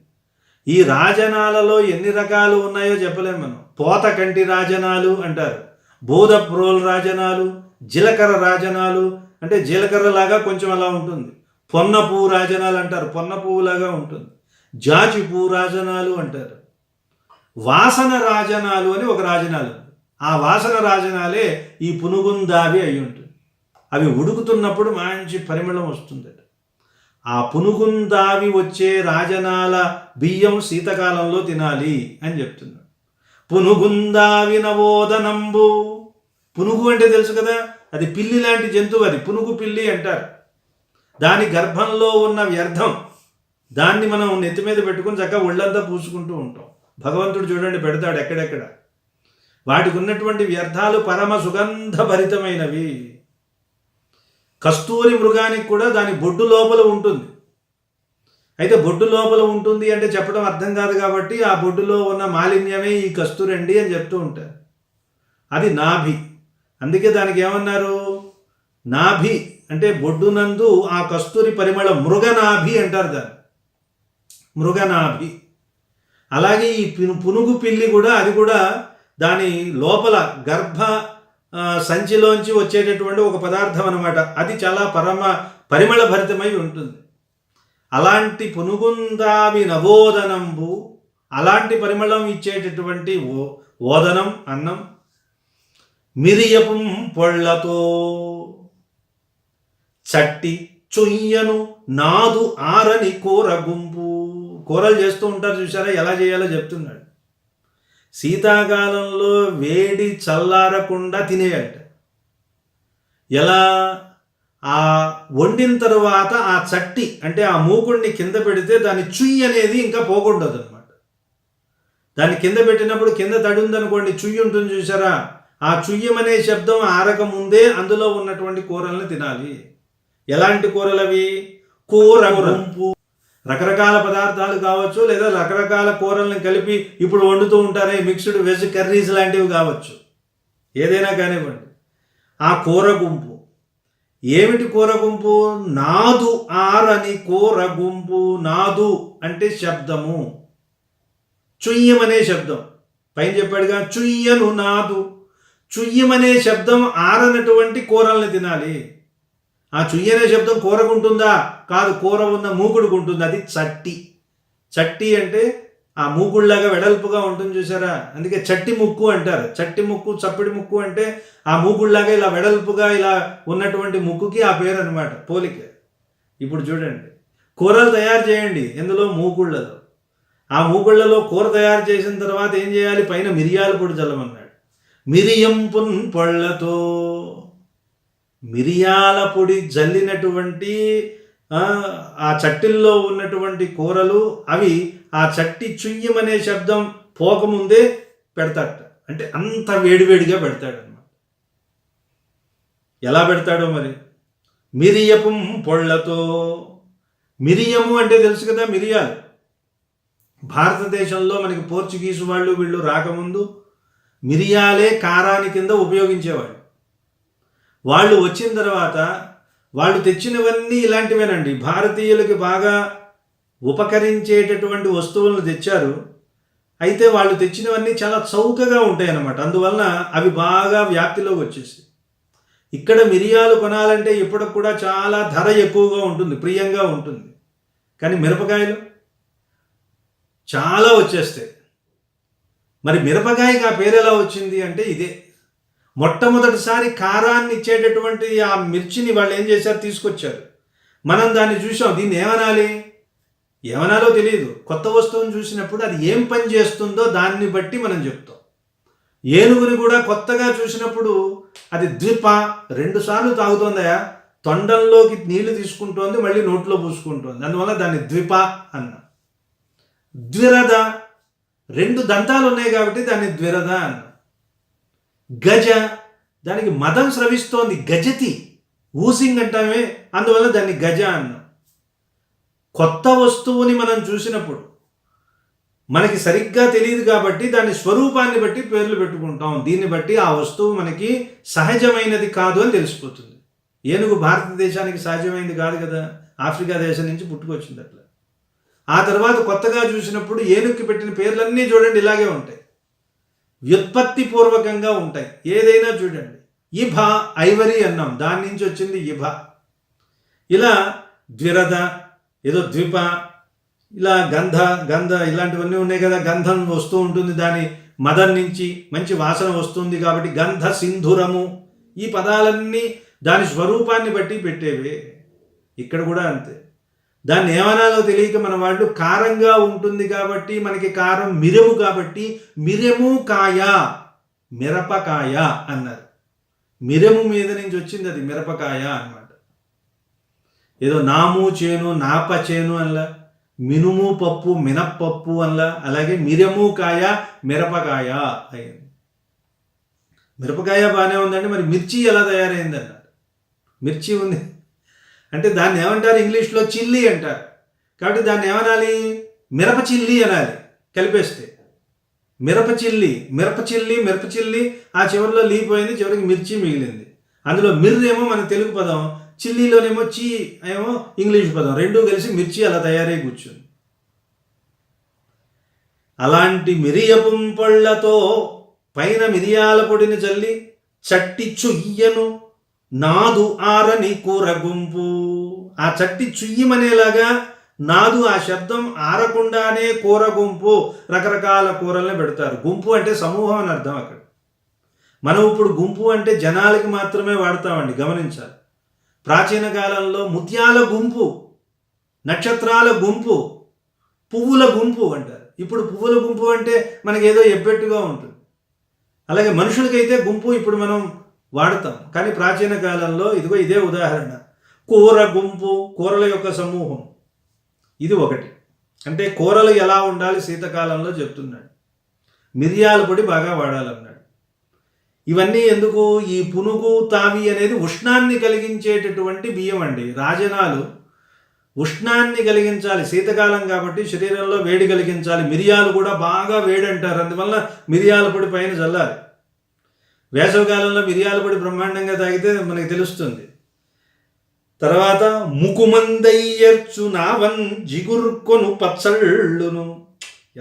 ఈ రాజనాలలో ఎన్ని రకాలు ఉన్నాయో చెప్పలేము మనం. పోతకంటి రాజనాలు అంటారు, బోధప్రోల్ రాజనాలు, జీలకర్ర రాజనాలు అంటే జీలకర్ర లాగా కొంచెం అలా ఉంటుంది. పొన్న పువ్వు రాజనాలు అంటారు, పొన్న పువ్వులాగా ఉంటుంది. జాజి పువ్వు రాజనాలు అంటారు. వాసన రాజనాలు అని ఒక రాజనాలు, ఆ వాసన రాజనాలే ఈ పునుగుందావి అయి ఉంటుంది. అవి ఉడుకుతున్నప్పుడు మంచి పరిమళం వస్తుందట. ఆ పునుగుందావి వచ్చే రాజనాల బియ్యం శీతకాలంలో తినాలి అని చెప్తున్నాడు. పునుగుందావి నవోదనంబు. పునుగు అంటే తెలుసు కదా, అది పిల్లి లాంటి జంతువు. అది పునుగు పిల్లి అంటారు. దాని గర్భంలో ఉన్న వ్యర్థం, దాన్ని మనం నెత్తి మీద పెట్టుకుని చక్కగా ఒళ్ళంతా పూసుకుంటూ ఉంటాం. భగవంతుడు చూడండి పెడతాడు ఎక్కడెక్కడ. వాటికి ఉన్నటువంటి వ్యర్థాలు పరమ సుగంధభరితమైనవి. కస్తూరి మృగానికి కూడా దాని బొడ్డు లోపల ఉంటుంది. అయితే బొడ్డు లోపల ఉంటుంది అంటే చెప్పడం అర్థం కాదు కాబట్టి ఆ బొడ్డులో ఉన్న మాలిన్యమే ఈ కస్తూరి అండి అని చెప్తూ ఉంటారు. అది నాభి. అందుకే దానికి ఏమన్నారు? నాభి అంటే బొడ్డునందు ఆ కస్తూరి పరిమళం, మృగనాభి అంటారు దాన్ని, మృగనాభి. అలాగే ఈ పునుగు పిల్లి కూడా, అది కూడా దాని లోపల గర్భ సంచిలోంచి వచ్చేటటువంటి ఒక పదార్థం అన్నమాట. అది చాలా పరిమళ భరితమై ఉంటుంది. అలాంటి పునుగుందావి నవోదనంబు, అలాంటి పరిమళం ఇచ్చేటటువంటి ఓదనం అన్నం, మిరియపు పొళ్ళతో చట్టి చుయ్యను నాదు ఆరని కూర గుంపు. కూరలు చేస్తూ ఉంటారు చూసారా, ఎలా చేయాలో చెప్తున్నాడు. శీతాకాలంలో వేడి చల్లారకుండా తినేయట. ఎలా? ఆ వండిన తర్వాత ఆ చట్టి అంటే ఆ మూకుడిని కింద పెడితే దాని చుయ్యి అనేది ఇంకా పోకుండదు అనమాట. దాన్ని కింద పెట్టినప్పుడు కింద తడి ఉందనుకోండి, చుయ్యి ఉంటుంది చూసారా, ఆ చుయ్యం అనే శబ్దం ఆరక ముందే అందులో ఉన్నటువంటి కూరల్ని తినాలి. ఎలాంటి కూరలు అవి? కూర గుంపు. రకరకాల పదార్థాలు కావచ్చు, లేదా రకరకాల కూరల్ని కలిపి ఇప్పుడు వండుతూ ఉంటారే, మిక్స్డ్ వెజ్ కర్రీస్ లాంటివి కావచ్చు, ఏదైనా కానివ్వండి. ఆ కూర గుంపు. ఏమిటి కూర గుంపు? నాదు ఆరని కూర గుంపు. నాదు అంటే శబ్దము, చుయ్యమనే శబ్దం. పైన చెప్పాడుగా చుయ్యను నాదు. చుయ్యమనే శబ్దం ఆరనటువంటి కూరల్ని తినాలి. ఆ చుయ్యనే శబ్దం కూరకుంటుందా? కాదు, కూర ఉన్న మూకుడుకుంటుంది. అది చట్టి. చట్టి అంటే ఆ మూకుడులాగా వెడల్పుగా ఉంటుంది చూసారా, అందుకే చట్టి ముక్కు అంటారు. చట్టి ముక్కు, చప్పిడి ముక్కు అంటే ఆ మూకుడులాగా ఇలా వెడల్పుగా ఇలా ఉన్నటువంటి ముక్కుకి ఆ పేరు అనమాట, పోలిక. ఇప్పుడు చూడండి, కూరలు తయారు చేయండి ఎందులో? మూకుళ్ళలో. ఆ మూకుళ్ళలో కూర తయారు చేసిన తర్వాత ఏం చేయాలి? పైన మిరియాల పొడి చల్లమన్నాడు. మిరియం పున్ పొళ్ళతో, మిరియాల పొడి జల్లినటువంటి ఆ చట్టిల్లో ఉన్నటువంటి కూరలు అవి ఆ చట్టి చుయ్యమనే శబ్దం పోకముందే పెడతాడట. అంటే అంత వేడివేడిగా పెడతాడనమాట. ఎలా పెడతాడో మరి. మిరియపు పొళ్ళతో. మిరియము అంటే తెలుసు కదా, మిరియాలు. భారతదేశంలో మనకి పోర్చుగీసు వాళ్ళు వీళ్ళు రాకముందు మిరియాలే కారాని కింద ఉపయోగించేవాళ్ళు. వాళ్ళు వచ్చిన తర్వాత వాళ్ళు తెచ్చినవన్నీ ఇలాంటివేనండి. భారతీయులకి బాగా ఉపకరించేటటువంటి వస్తువులను తెచ్చారు. అయితే వాళ్ళు తెచ్చినవన్నీ చాలా చౌకగా ఉంటాయి అన్నమాట. అందువలన అవి బాగా వ్యాప్తిలోకి వచ్చేసాయి. ఇక్కడ మిరియాలు కొనాలంటే ఇప్పటికి కూడా చాలా ధర ఎక్కువగా ఉంటుంది, ప్రియంగా ఉంటుంది. కానీ మిరపకాయలు చాలా వచ్చేస్తాయి. మరి మిరపకాయకి ఆ పేరు ఎలా వచ్చింది అంటే ఇదే. మొట్టమొదటిసారి కారాన్ని ఇచ్చేటటువంటి ఆ మిర్చిని వాళ్ళు ఏం చేశారు? తీసుకొచ్చారు. మనం దాన్ని చూసాం. దీన్ని ఏమనాలి? ఏమనాలో తెలియదు. కొత్త వస్తువుని చూసినప్పుడు అది ఏం పని చేస్తుందో దాన్ని బట్టి మనం చెప్తాం. ఏనుగుని కూడా కొత్తగా చూసినప్పుడు అది ద్విప, 2 సార్లు తాగుతోందయా, తొండంలోకి నీళ్లు తీసుకుంటోంది, మళ్ళీ నోట్లో పూసుకుంటోంది, అందువల్ల దాన్ని ద్విప అన్న. ద్విరద, 2 దంతాలు ఉన్నాయి కాబట్టి దాన్ని ద్విరద అన్న. గజ, దానికి మదం స్రవిస్తోంది, గజతి, ఊసింగ్ అంటామే, అందువల్ల దాన్ని గజ అన్న. కొత్త వస్తువుని మనం చూసినప్పుడు మనకి సరిగ్గా తెలియదు కాబట్టి దాని స్వరూపాన్ని బట్టి పేర్లు పెట్టుకుంటాం. దీన్ని బట్టి ఆ వస్తువు మనకి సహజమైనది కాదు అని తెలిసిపోతుంది. ఏనుగు భారతదేశానికి సహజమైనది కాదు కదా, ఆఫ్రికా దేశం నుంచి పుట్టుకొచ్చింది అట్లా. ఆ తర్వాత కొత్తగా చూసినప్పుడు ఏనుగుకి పెట్టిన పేర్లన్నీ చూడండి ఇలాగే ఉంటాయి, వ్యుత్పత్తి పూర్వకంగా ఉంటాయి. ఏదైనా చూడండి, ఇభ ఐవరీ అన్నాం, దాని నుంచి వచ్చింది ఇభ. ఇలా ద్విరద, ఏదో ద్విప, ఇలా గంధ ఇలాంటివన్నీ ఉన్నాయి కదా. గంధం వస్తూ ఉంటుంది, దాని మదం నుంచి మంచి వాసన వస్తుంది కాబట్టి గంధ సింధురము. ఈ పదాలన్నీ దాని స్వరూపాన్ని బట్టి పెట్టేవే. ఇక్కడ కూడా అంతే. దాన్ని ఏమనాలో తెలియక మన వాళ్ళు కారంగా ఉంటుంది కాబట్టి మనకి కారం మిరెము కాబట్టి మిరెము కాయ, మిరపకాయ అన్నారు. మిరెము మీద నుంచి వచ్చింది అది మిరపకాయ అన్నమాట. ఏదో నాము చేను, నాప చేను అనలా, మినుము పప్పు, మినప్పప్పు అనలా. అలాగే మిరెము కాయ, మిరపకాయ అయింది. మిరపకాయ బాగానే ఉందండి, మరి మిర్చి ఎలా తయారైంది అన్నారు. మిర్చి ఉంది అంటే దాన్ని ఏమంటారు? ఇంగ్లీష్లో చిల్లీ అంటారు. కాబట్టి దాన్ని ఏమనాలి? మిరప చిల్లీ అనాలి కలిపేస్తే. మిరప చిల్లీ, ఆ చివరిలో లీపోయింది, చివరికి మిర్చి మిగిలింది. అందులో మిర్రేమో మన తెలుగు పదం, చిల్లీలోనేమో చీ ఏమో ఇంగ్లీష్ పదం, రెండూ కలిసి మిర్చి అలా తయారై కూర్చుంది. అలాంటి మిరియపు పళ్ళతో పైన మిరియాల పొడిని చల్లి చట్టి చుయ్యను నాదు ఆరని కూర గుంపు. ఆ చట్టి చుయ్యమనేలాగా నాదు, ఆ శబ్దం ఆరకుండానే కూర గుంపు, రకరకాల కూరల్ని పెడతారు. గుంపు అంటే సమూహం అని అర్థం అక్కడ. మనం ఇప్పుడు గుంపు అంటే జనాలకి మాత్రమే వాడతామండి, గమనించాలి. ప్రాచీన కాలంలో ముత్యాల గుంపు, నక్షత్రాల గుంపు, పువ్వుల గుంపు అంటారు. ఇప్పుడు పువ్వుల గుంపు అంటే మనకి ఏదో ఎబ్బెట్టుగా ఉంటుంది. అలాగే మనుషులకైతే గుంపు ఇప్పుడు మనం వాడతాం, కానీ ప్రాచీన కాలంలో ఇదిగో ఇదే ఉదాహరణ. కూర గుంపు, కూరల యొక్క సమూహం, ఇది ఒకటి. అంటే కూరలు ఎలా ఉండాలి శీతాకాలంలో చెప్తున్నాడు. మిరియాల పొడి బాగా వాడాలన్నాడు. ఇవన్నీ ఎందుకు? ఈ పునుగు తావి అనేది ఉష్ణాన్ని కలిగించేటటువంటి బియ్యం అండి. రాజనాలు ఉష్ణాన్ని కలిగించాలి, శీతకాలం కాబట్టి శరీరంలో వేడి కలిగించాలి. మిరియాలు కూడా బాగా వేడి అంటారు, అందువల్ల మిరియాల పొడి పైన చల్లాలి. వేసవికాలంలో మిరియాల పొడి బ్రహ్మాండంగా తాగితే మనకి తెలుస్తుంది. తర్వాత ముకుమందయ్యర్చు నావన్ జిగుర్కొను పచ్చళ్ళును.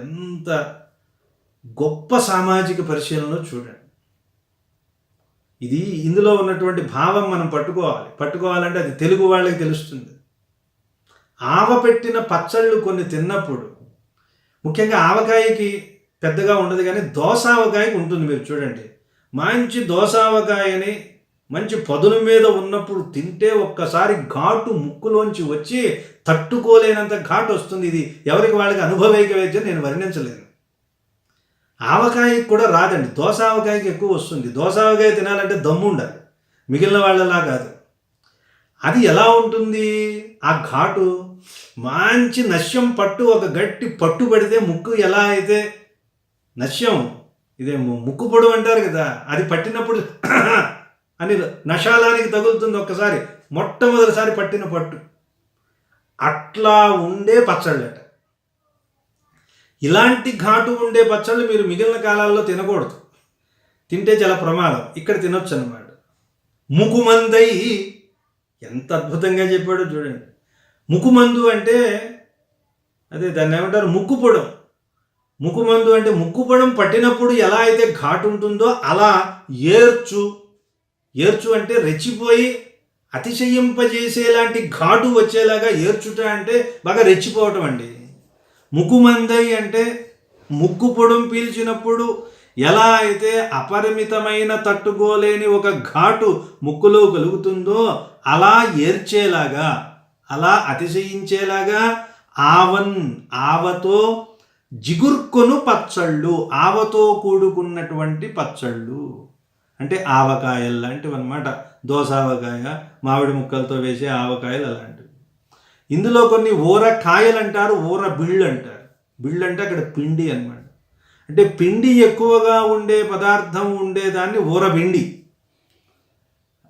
ఎంత గొప్ప సామాజిక పరిశీలనలో చూడండి. ఇది ఇందులో ఉన్నటువంటి భావం మనం పట్టుకోవాలంటే అది తెలుగు వాళ్ళకి తెలుస్తుంది. ఆవ పెట్టిన పచ్చళ్ళు కొన్ని తిన్నప్పుడు, ముఖ్యంగా ఆవకాయకి పెద్దగా ఉండదు కానీ దోసావకాయకి ఉంటుంది. మీరు చూడండి, మంచి దోసావకాయని మంచి పదును మీద ఉన్నప్పుడు తింటే ఒక్కసారి ఘాటు ముక్కులోంచి వచ్చి తట్టుకోలేనంత ఘాటు వస్తుంది. ఇది ఎవరికి వాళ్ళకి అనుభవైక వైద్యం నేను వర్ణించలేను. ఆవకాయకి కూడా రాదండి, దోసావకాయకి ఎక్కువ వస్తుంది. దోసావకాయ తినాలంటే దమ్ము ఉండాలి, మిగిలిన వాళ్ళలా కాదు. అది ఎలా ఉంటుంది? ఆ ఘాటు మంచి నశ్యం పట్టు, ఒక గట్టి పట్టు పడితే ముక్కు ఎలా అయితే నశ్యం, ఇదే ముక్కు పొడు అంటారు కదా, అది పట్టినప్పుడు అని నషాలానికి తగులుతుంది ఒక్కసారి, మొట్టమొదటిసారి పట్టిన పట్టు. అట్లా ఉండే పచ్చళ్ళట. ఇలాంటి ఘాటు ఉండే పచ్చళ్ళు మీరు మిగిలిన కాలాల్లో తినకూడదు, తింటే చాలా ప్రమాదం. ఇక్కడ తినొచ్చు అన్నమాట. ముకుమందై, ఎంత అద్భుతంగా చెప్పాడో చూడండి. ముకుమందు అంటే అదే దాన్ని ఏమంటారు, ముక్కుపొడం. ముకుమందు అంటే ముక్కుపొడం పట్టినప్పుడు ఎలా అయితే ఘాటు ఉంటుందో అలా ఏర్చు అంటే రెచ్చిపోయి అతిశయింపజేసేలాంటి ఘాటు వచ్చేలాగా ఏర్చుట అంటే బాగా రెచ్చిపోవటం అండి. ముకుమందై అంటే ముక్కు పొడం పీల్చినప్పుడు ఎలా అయితే అపరిమితమైన తట్టుకోలేని ఒక ఘాటు ముక్కులో కలుగుతుందో అలా ఏర్చేలాగా, అలా అతిశయించేలాగా ఆవతో జిగుర్కొను పచ్చళ్ళు, ఆవతో కూడుకున్నటువంటి పచ్చళ్ళు అంటే ఆవకాయలు లాంటివి అన్నమాట. దోసావకాయ, మామిడి ముక్కలతో వేసే ఆవకాయలు అలాంటివి. ఇందులో కొన్ని ఊరకాయలు అంటారు, ఊర బిళ్ళు అంటారు. బిళ్ళు అంటే అక్కడ పిండి అన్నమాట. అంటే పిండి ఎక్కువగా ఉండే పదార్థం ఉండేదాన్ని ఊరబిండి.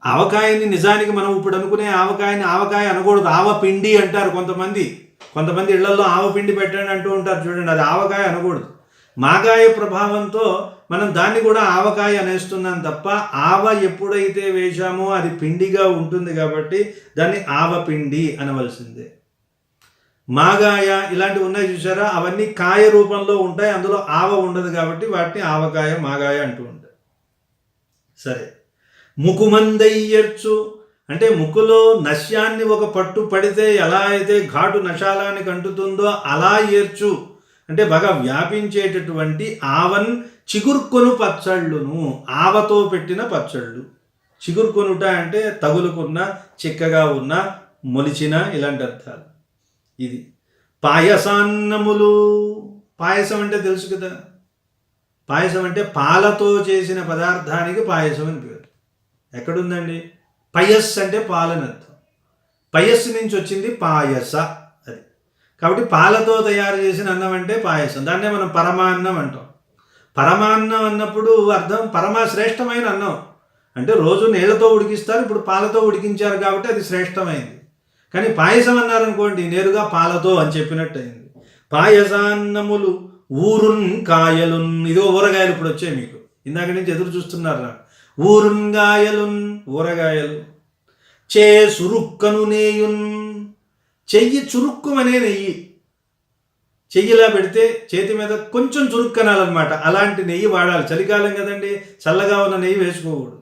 ఆవకాయని నిజానికి మనం ఇప్పుడు అనుకునే ఆవకాయని ఆవకాయ అనకూడదు, ఆవపిండి అంటారు కొంతమంది. ఇళ్లలో ఆవపిండి పెట్టండి అంటూ ఉంటారు చూడండి, అది ఆవకాయ అనకూడదు. మాగాయ ప్రభావంతో మనం దాన్ని కూడా ఆవకాయ అనేస్తున్నాం తప్ప, ఆవ ఎప్పుడైతే వేశామో అది పిండిగా ఉంటుంది కాబట్టి దాన్ని ఆవపిండి అనవలసిందే. మాగాయ ఇలాంటివి ఉన్నాయి చూసారా, అవన్నీ కాయ రూపంలో ఉంటాయి, అందులో ఆవ ఉండదు కాబట్టి వాటిని ఆవకాయ, మాగాయ అంటూ ఉంటాయి. సరే, ముకుమందయ్యర్చు అంటే ముక్కులో నశ్యాన్ని ఒక పట్టు పడితే ఎలా అయితే ఘాటు నశాలానికి అంటుతుందో అలా ఏర్చు అంటే బాగా వ్యాపించేటటువంటి ఆవన్ చిగుర్కొను పచ్చళ్ళును, ఆవతో పెట్టిన పచ్చళ్ళు. చిగుర్కొనుట అంటే తగులుకున్న, చిక్కగా ఉన్న, మొలిచిన, ఇలాంటి అర్థాలు. ఇది పాయసాన్నములు. పాయసం అంటే తెలుసు కదా, పాయసం అంటే పాలతో చేసిన పదార్థానికి పాయసం అని పేరు. ఎక్కడుందండి? పయస్ అంటే పాలని అర్థం, పయస్ నుంచి వచ్చింది పాయస. అది కాబట్టి పాలతో తయారు చేసిన అన్నం అంటే పాయసం. దాన్నే మనం పరమాన్నం అంటాం. పరమాన్నం అన్నప్పుడు అర్థం పరమశ్రేష్టమైన అన్నం అంటే రోజు నీళ్లతో ఉడికిస్తారు, ఇప్పుడు పాలతో ఉడికించారు కాబట్టి అది శ్రేష్టమైంది. కానీ పాయసం అన్నారనుకోండి, నేరుగా పాలతో అని చెప్పినట్టు అయింది. పాయసాన్నములు ఊరున్ కాయలున్. ఇదో ఊరగాయలు ఇప్పుడు వచ్చాయి మీకు, ఇందాక నుంచి ఎదురు చూస్తున్నారు నాకు. ఊరుంగాయలున్, ఊరగాయలు. చే సురుక్కను నేయున్, చెయ్యి చురుక్కుమనే నెయ్యి. చెయ్యిలా పెడితే చేతి మీద కొంచెం చురుక్కనాలన్నమాట, అలాంటి నెయ్యి వాడాలి. చలికాలం కదండి, చల్లగా ఉన్న నెయ్యి వేసుకోకూడదు.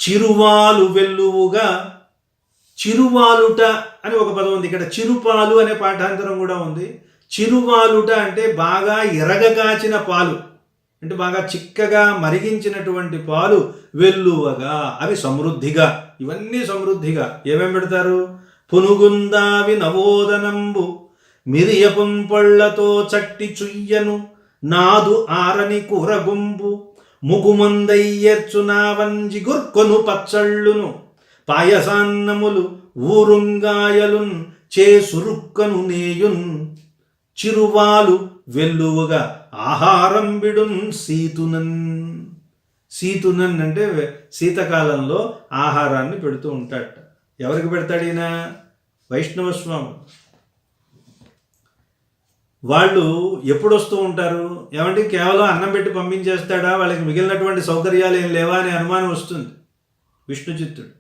చిరువాలు వెల్లువుగా, చిరువాలుట అని ఒక పదం ఉంది ఇక్కడ. చిరుపాలు అనే పాఠాంతరం కూడా ఉంది. చిరువాలుట అంటే బాగా ఎరగగాచిన పాలు, అంటే బాగా చిక్కగా మరిగించినటువంటి పాలు. వెల్లువగా, అవి సమృద్ధిగా. ఇవన్నీ సమృద్ధిగా ఏమేం పెడతారు? పునుగుందావి నవోదనంబు మిరియపుం పళ్ళతో చట్టి చుయ్యను నాదు ఆరని కూరగుంపు ముగుమందయ్యర్చు నావంజి గుర్కొను పచ్చళ్ళును పాయసాన్నములు ఊరుంగాయలున్ చేసురుక్కను నేయున్ చిరువాలు వెల్లువగా ఆహారం బిడున్ సీతునన్. సీతునన్ అంటే శీతకాలంలో ఆహారాన్ని పెడుతూ ఉంటాడట. ఎవరికి పెడతాడు ఈయన? వైష్ణవ స్వామి. వాళ్ళు ఎప్పుడు వస్తూ ఉంటారు? ఏమంటే కేవలం అన్నం పెట్టి పంపించేస్తాడా, వాళ్ళకి మిగిలినటువంటి సౌకర్యాలు ఏం లేవా అనే అనుమానం వస్తుంది. విష్ణు చిత్తుడు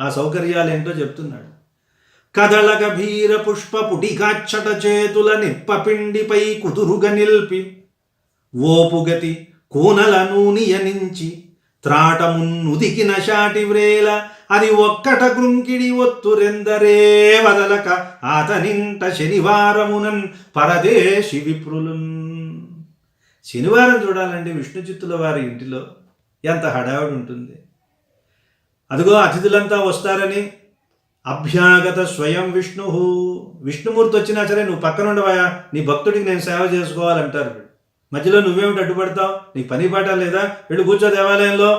ఆ సౌకర్యాలు ఏంటో చెప్తున్నాడు. కదళ గభీర పుష్ప పుటికాచ్చట చేతుల నిప్పపిండిపై కుదురుగ నిల్పి ఓపుగతి కూనల నూనియనించి త్రాటమున్నుదికిన శాటి వ్రేల అది ఒక్కట కృంకిడి ఒత్తురెందరే వదలక ఆతనింట శనివారమునన్ పరదేశి విప్రులున్. శనివారం చూడాలండి విష్ణు చిత్తుల వారి ఇంటిలో ఎంత హడావిడి ఉంటుంది. అదిగో అతిథులంతా వస్తారని అభ్యాగత స్వయం విష్ణు, విష్ణుమూర్తి వచ్చినా సరే నువ్వు పక్కనుండవయా, నీ భక్తుడికి నేను సేవ చేసుకోవాలంటారు. మధ్యలో నువ్వేమిటి అడ్డుపడతావు, నీకు పని పాట లేదా, వీళ్ళు కూర్చో దేవాలయంలో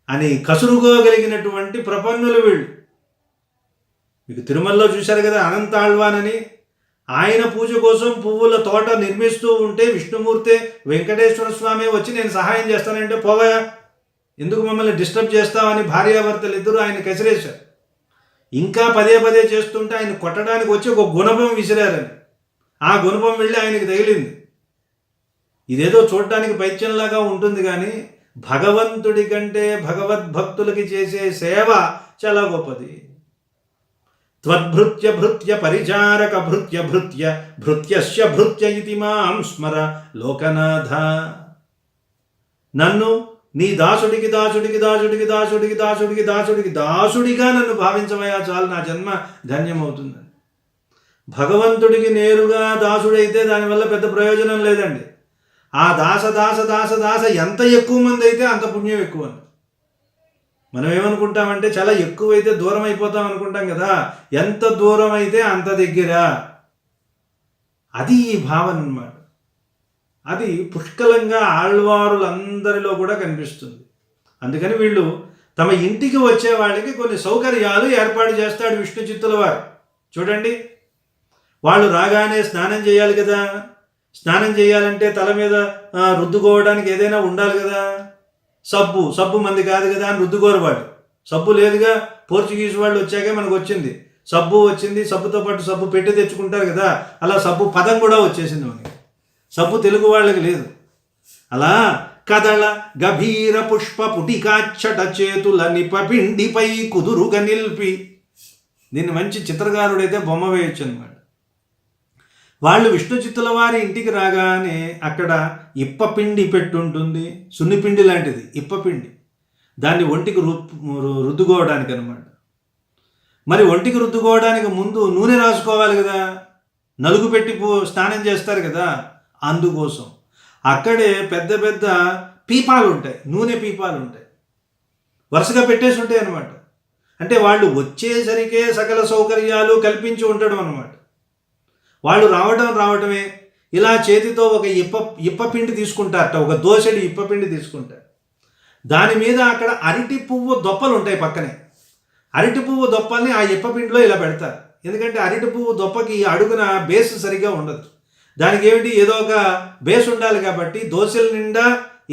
అని కసురుకోగలిగినటువంటి ప్రపన్నులు వీళ్ళు. మీకు తిరుమలలో చూశారు కదా అనంత ఆళ్వానని, ఆయన పూజ కోసం పువ్వుల తోట నిర్మిస్తూ ఉంటే విష్ణుమూర్తి వెంకటేశ్వర స్వామి వచ్చి నేను సహాయం చేస్తానంటే పోవయా, ఎందుకు మమ్మల్ని డిస్టర్బ్ చేస్తామని భార్యాభర్తలు ఇద్దరు ఆయన కసిరేశారు. ఇంకా పదే పదే చేస్తుంటే ఆయన కొట్టడానికి వచ్చి ఒక గుణపం విసిరారని, ఆ గుణపం వెళ్ళి ఆయనకి తగిలింది. ఇదేదో చూడటానికి పైత్యంలాగా ఉంటుంది కానీ భగవంతుడి కంటే భగవద్భక్తులకి చేసే సేవ చాలా గొప్పది. త్వద్భృత్య భృత్య పరిచారక భృత్య భృత్య భృత్యస్య భృత్య ఇతి మాం స్మర లోకనాథ. నన్ను నీ దాసుడికి దాసుడికి దాసుడికి దాసుడికి దాసుడికి దాసుడికి దాసుడిగా నన్ను భావించవయా, చాలు నా జన్మ ధన్యమవుతుంది. భగవంతుడికి నేరుగా దాసుడైతే దానివల్ల పెద్ద ప్రయోజనం లేదండి. ఆ దాస దాస దాస దాస ఎంత ఎక్కువ మంది అయితే అంత పుణ్యం ఎక్కువ. మనం ఏమనుకుంటామంటే చాలా ఎక్కువైతే దూరం అయిపోతాం అనుకుంటాం కదా, ఎంత దూరం అయితే అంత దగ్గర. అది ఈ భావన అన్నమాట. అది పుష్కలంగా ఆళ్వారులందరిలో కూడా కనిపిస్తుంది. అందుకని వీళ్ళు తమ ఇంటికి వచ్చే వాళ్ళకి కొన్ని సౌకర్యాలు ఏర్పాటు చేస్తాడు విష్ణు చిత్తుల వారు. చూడండి, వాళ్ళు రాగానే స్నానం చేయాలి కదా, స్నానం చేయాలంటే తల మీద రుద్దుకోవడానికి ఏదైనా ఉండాలి కదా. సబ్బు మంది కాదు కదా అని రుద్దుకోరు వాళ్ళు. సబ్బు లేదుగా, పోర్చుగీస్ వాళ్ళు వచ్చాకే మనకు వచ్చింది సబ్బు వచ్చింది. సబ్బుతో పాటు సబ్బు పెట్టి తెచ్చుకుంటారు కదా, అలా సబ్బు పదం కూడా వచ్చేసింది మనకి. సబ్బు తెలుగు వాళ్ళకి లేదు. అలా కదళ గభీర పుష్ప పుటికాచ్చట చేతుల నిపపిండిపై కుదురుగా నిల్పి, దీన్ని మంచి చిత్రకారుడైతే బొమ్మ వేయొచ్చు అనమాట. వాళ్ళు విష్ణు చిత్తుల వారి ఇంటికి రాగానే అక్కడ ఇప్పపిండి పెట్టుంటుంది, సున్నిపిండి లాంటిది ఇప్పపిండి. దాన్ని ఒంటికి రుద్దుకోవడానికి అనమాట. మరి ఒంటికి రుద్దుకోవడానికి ముందు నూనె రాసుకోవాలి కదా, నలుగు పెట్టి స్నానం చేస్తారు కదా, అందుకోసం అక్కడే పెద్ద పెద్ద పీపాలు ఉంటాయి, నూనె పీపాలు ఉంటాయి, వరుసగా పెట్టేసి ఉంటాయి అనమాట. అంటే వాళ్ళు వచ్చేసరికే సకల సౌకర్యాలు కల్పించి ఉండడం అనమాట. వాళ్ళు రావటమే ఇలా చేతితో ఒక ఇప్పపిండి తీసుకుంటారట, ఒక దోసెడి ఇప్పపిండి తీసుకుంటారు. దాని మీద అక్కడ అరటి పువ్వు దొప్పలు ఉంటాయి పక్కనే. అరటి పువ్వు దొప్పల్ని ఆ ఇప్పపిండిలో ఇలా పెడతారు. ఎందుకంటే అరటి పువ్వు దొప్పకి అడుగున బేస్ సరిగ్గా ఉండదు. దానికి ఏమిటి, ఏదో ఒక బేస్ ఉండాలి కాబట్టి దోశల నిండా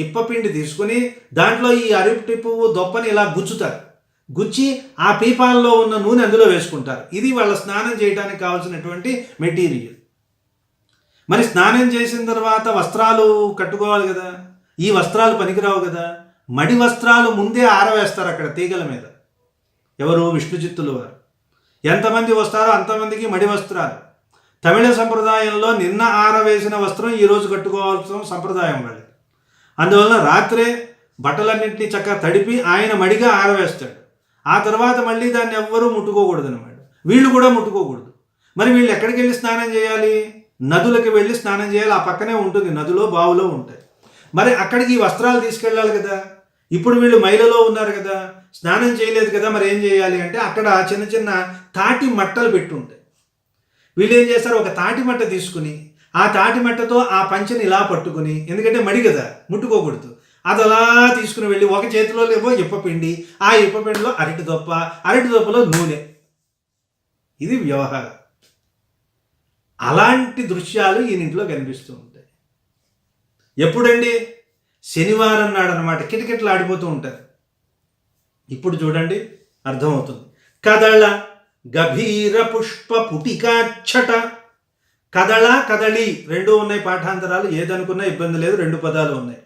ఇప్పపిండి తీసుకుని దాంట్లో ఈ అరటి పువ్వు దొప్పని ఇలా గుచ్చుతారు. గుచ్చి ఆ పీపాల్లో ఉన్న నూనె అందులో వేసుకుంటారు. ఇది వాళ్ళ స్నానం చేయడానికి కావాల్సినటువంటి మెటీరియల్. మరి స్నానం చేసిన తర్వాత వస్త్రాలు కట్టుకోవాలి కదా, ఈ వస్త్రాలు పనికిరావు కదా, మడి వస్త్రాలు ముందే ఆరవేస్తారు అక్కడ తీగల మీద. ఎవరు, విష్ణు చిత్తుల వారు. ఎంతమంది వస్తారో అంతమందికి మడి వస్త్రాలు. తమిళ సంప్రదాయంలో నిన్న ఆరవేసిన వస్త్రం ఈరోజు కట్టుకోవాల్సిన సంప్రదాయం వాళ్ళది. అందువలన రాత్రే బట్టలన్నింటినీ చక్కగా తడిపి ఆయన మడిగా ఆరవేస్తాడు. ఆ తర్వాత మళ్ళీ దాన్ని ఎవ్వరూ ముట్టుకోకూడదు అనమాట. వీళ్ళు కూడా ముట్టుకోకూడదు. మరి వీళ్ళు ఎక్కడికి వెళ్ళి స్నానం చేయాలి, నదులకి వెళ్ళి స్నానం చేయాలి. ఆ పక్కనే ఉంటుంది, నదిలో బావులో ఉంటాయి. మరి అక్కడికి ఈ వస్త్రాలు తీసుకెళ్ళాలి కదా. ఇప్పుడు వీళ్ళు మైలలో ఉన్నారు కదా, స్నానం చేయలేదు కదా, మరి ఏం చేయాలి అంటే అక్కడ చిన్న చిన్న తాటి మట్టలు పెట్టి ఉంటాయి. వీళ్ళు ఏం చేస్తారు, ఒక తాటి మట్ట తీసుకుని ఆ తాటి మట్టతో ఆ పంచెని ఇలా పట్టుకుని, ఎందుకంటే మడి కదా ముట్టుకోకూడదు, అది అలా తీసుకుని వెళ్ళి ఒక చేతిలో ఏమో ఇప్పపిండి, ఆ ఇప్పపిండిలో అరటి దొప్పలో నూనె. ఇది వ్యవహారం. అలాంటి దృశ్యాలు ఈయనింట్లో కనిపిస్తూ ఉంటాయి. ఎప్పుడండి, శనివారం నాడు అనమాట. కిటకిటలు ఆడిపోతూ ఉంటారు. ఇప్పుడు చూడండి, అర్థమవుతుంది. కదళ గభీర పుష్ప పుటికాచ్చట. కదళ కదళి రెండు ఉన్నాయి పాఠాంతరాలు, ఏదనుకున్నా ఇబ్బంది లేదు, రెండు పదాలు ఉన్నాయి.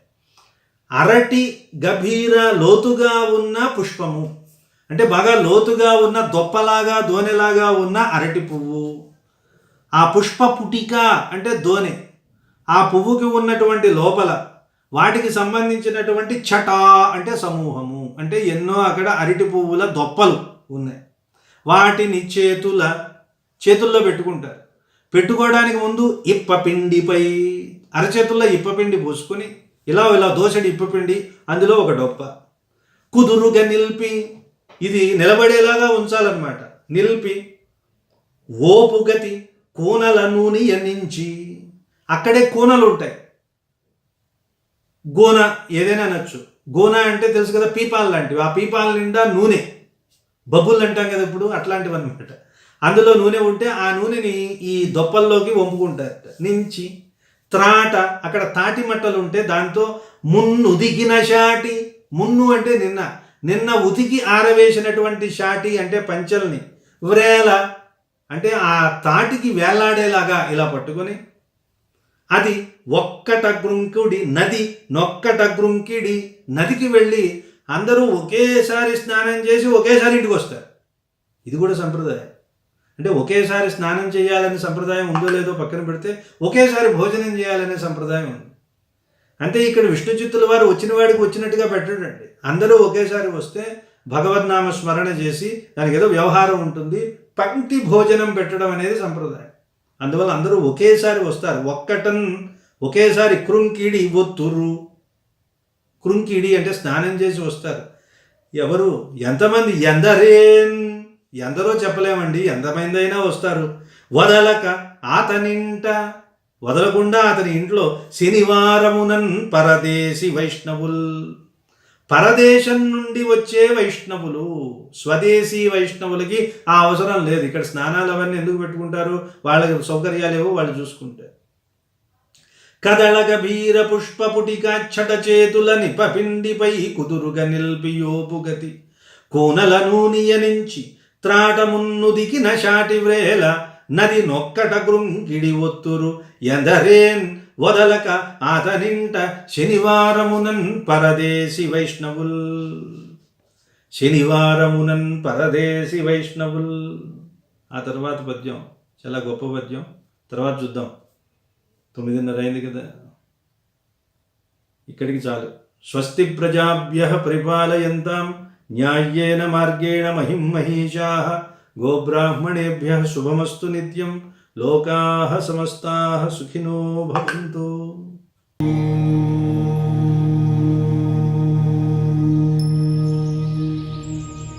అరటి గభీర లోతుగా ఉన్న పుష్పము, అంటే బాగా లోతుగా ఉన్న దొప్పలాగా దోనెలాగా ఉన్న అరటి పువ్వు. ఆ పుష్ప పుటిక అంటే దోనె. ఆ పువ్వుకి ఉన్నటువంటి లోపల వాటికి సంబంధించినటువంటి ఛట అంటే సమూహము, అంటే ఎన్నో అక్కడ అరటి పువ్వుల దొప్పలు ఉన్నాయి. వాటిని చేతుల్లో పెట్టుకుంటారు. పెట్టుకోవడానికి ముందు ఇప్పపిండిపై అరచేతుల్లో ఇప్పపిండి పోసుకొని ఇలా దోసెడి ఇప్పపిండి, అందులో ఒక డొప్ప కుదురుగా నిలిపి, ఇది నిలబడేలాగా ఉంచాలన్నమాట. నిలిపి ఓపుగతి కూనల నూనె ఎన్నించి, అక్కడే కూనలు ఉంటాయి. గోన ఏదైనా అనొచ్చు. గోన అంటే తెలుసు కదా, పీపాలు లాంటివి. ఆ పీపాల నిండా నూనె, బబుల్ అంటాం కదా ఇప్పుడు, అట్లాంటివి అనమాట. అందులో నూనె ఉంటే ఆ నూనెని ఈ దొప్పల్లోకి వంపుకుంటారు. నుంచి త్రాట, అక్కడ తాటి మట్టలు ఉంటే దాంతో మున్నుదిగిన షాటి, మున్ను అంటే నిన్న ఉతికి ఆరవేసినటువంటి షాటి అంటే పంచల్ని, వ్రేల అంటే ఆ తాటికి వేలాడేలాగా ఇలా పట్టుకొని, అది ఒక్కటగ్రుంకుడి నది నొక్కటగ్రుంకిడి, నదికి వెళ్ళి అందరూ ఒకేసారి స్నానం చేసి ఒకేసారి ఇంటికి వస్తారు. ఇది కూడా సంప్రదాయం. అంటే ఒకేసారి స్నానం చేయాలనే సంప్రదాయం ఉందో లేదో పక్కన పెడితే ఒకేసారి భోజనం చేయాలనే సంప్రదాయం ఉంది. అంటే ఇక్కడ విష్ణు చిత్తుల వారు వచ్చిన వాడికి వచ్చినట్టుగా పెట్టడండి. అందరూ ఒకేసారి వస్తే భగవద్నామ స్మరణ చేసి దానికి ఏదో వ్యవహారం ఉంటుంది. పంక్తి భోజనం పెట్టడం అనేది సంప్రదాయం. అందువల్ల అందరూ ఒకేసారి వస్తారు. ఒకేసారి కృంకిడి ఒత్తురు. కృంకిడి అంటే స్నానం చేసి వస్తారు. ఎవరు, ఎంతమంది, ఎందరో చెప్పలేమండి, ఎంతమంది అయినా వస్తారు. వదలక అతనింట, వదలకుండా అతని ఇంట్లో శనివారమునన్ పరదేశి వైష్ణవుల్, పరదేశం నుండి వచ్చే వైష్ణవులు. స్వదేశీ వైష్ణవులకి ఆ అవసరం లేదు. ఇక్కడ స్నానాలు అవన్నీ ఎందుకు పెట్టుకుంటారు? వాళ్ళకి సౌకర్యాలు ఏవో వాళ్ళు చూసుకుంటారు. కదళగ బీర పుష్ప పుటికాచ్చట చేతుల నిపపిండిపై కుదురుగా నిల్పియోపుగతి కోనల నూనియ నుంచి త్రాటమున్నుదికిన షాటి వ్రేల నది నొక్కట గృంగిడి ఒత్తురు ఎందరేన్ వదలక అతనింట శనివారమునన్ పరదేశి వైష్ణవుల్. శనివారమునన్ పరదేశి వైష్ణవుల్. ఆ తర్వాత పద్యం చాలా గొప్ప పద్యం, తర్వాత చూద్దాం. 9:30 అయింది కదా, ఇక్కడికి చాలు. స్వస్తి ప్రజాభ్యః పరిపాలయంతాం న్యాయేన మార్గేణ మహిం మహీషాః గోబ్రాహ్మణేభ్యః శుభమస్తు నిత్యం. లోకాః సమస్తాః సుఖినో భవంతు.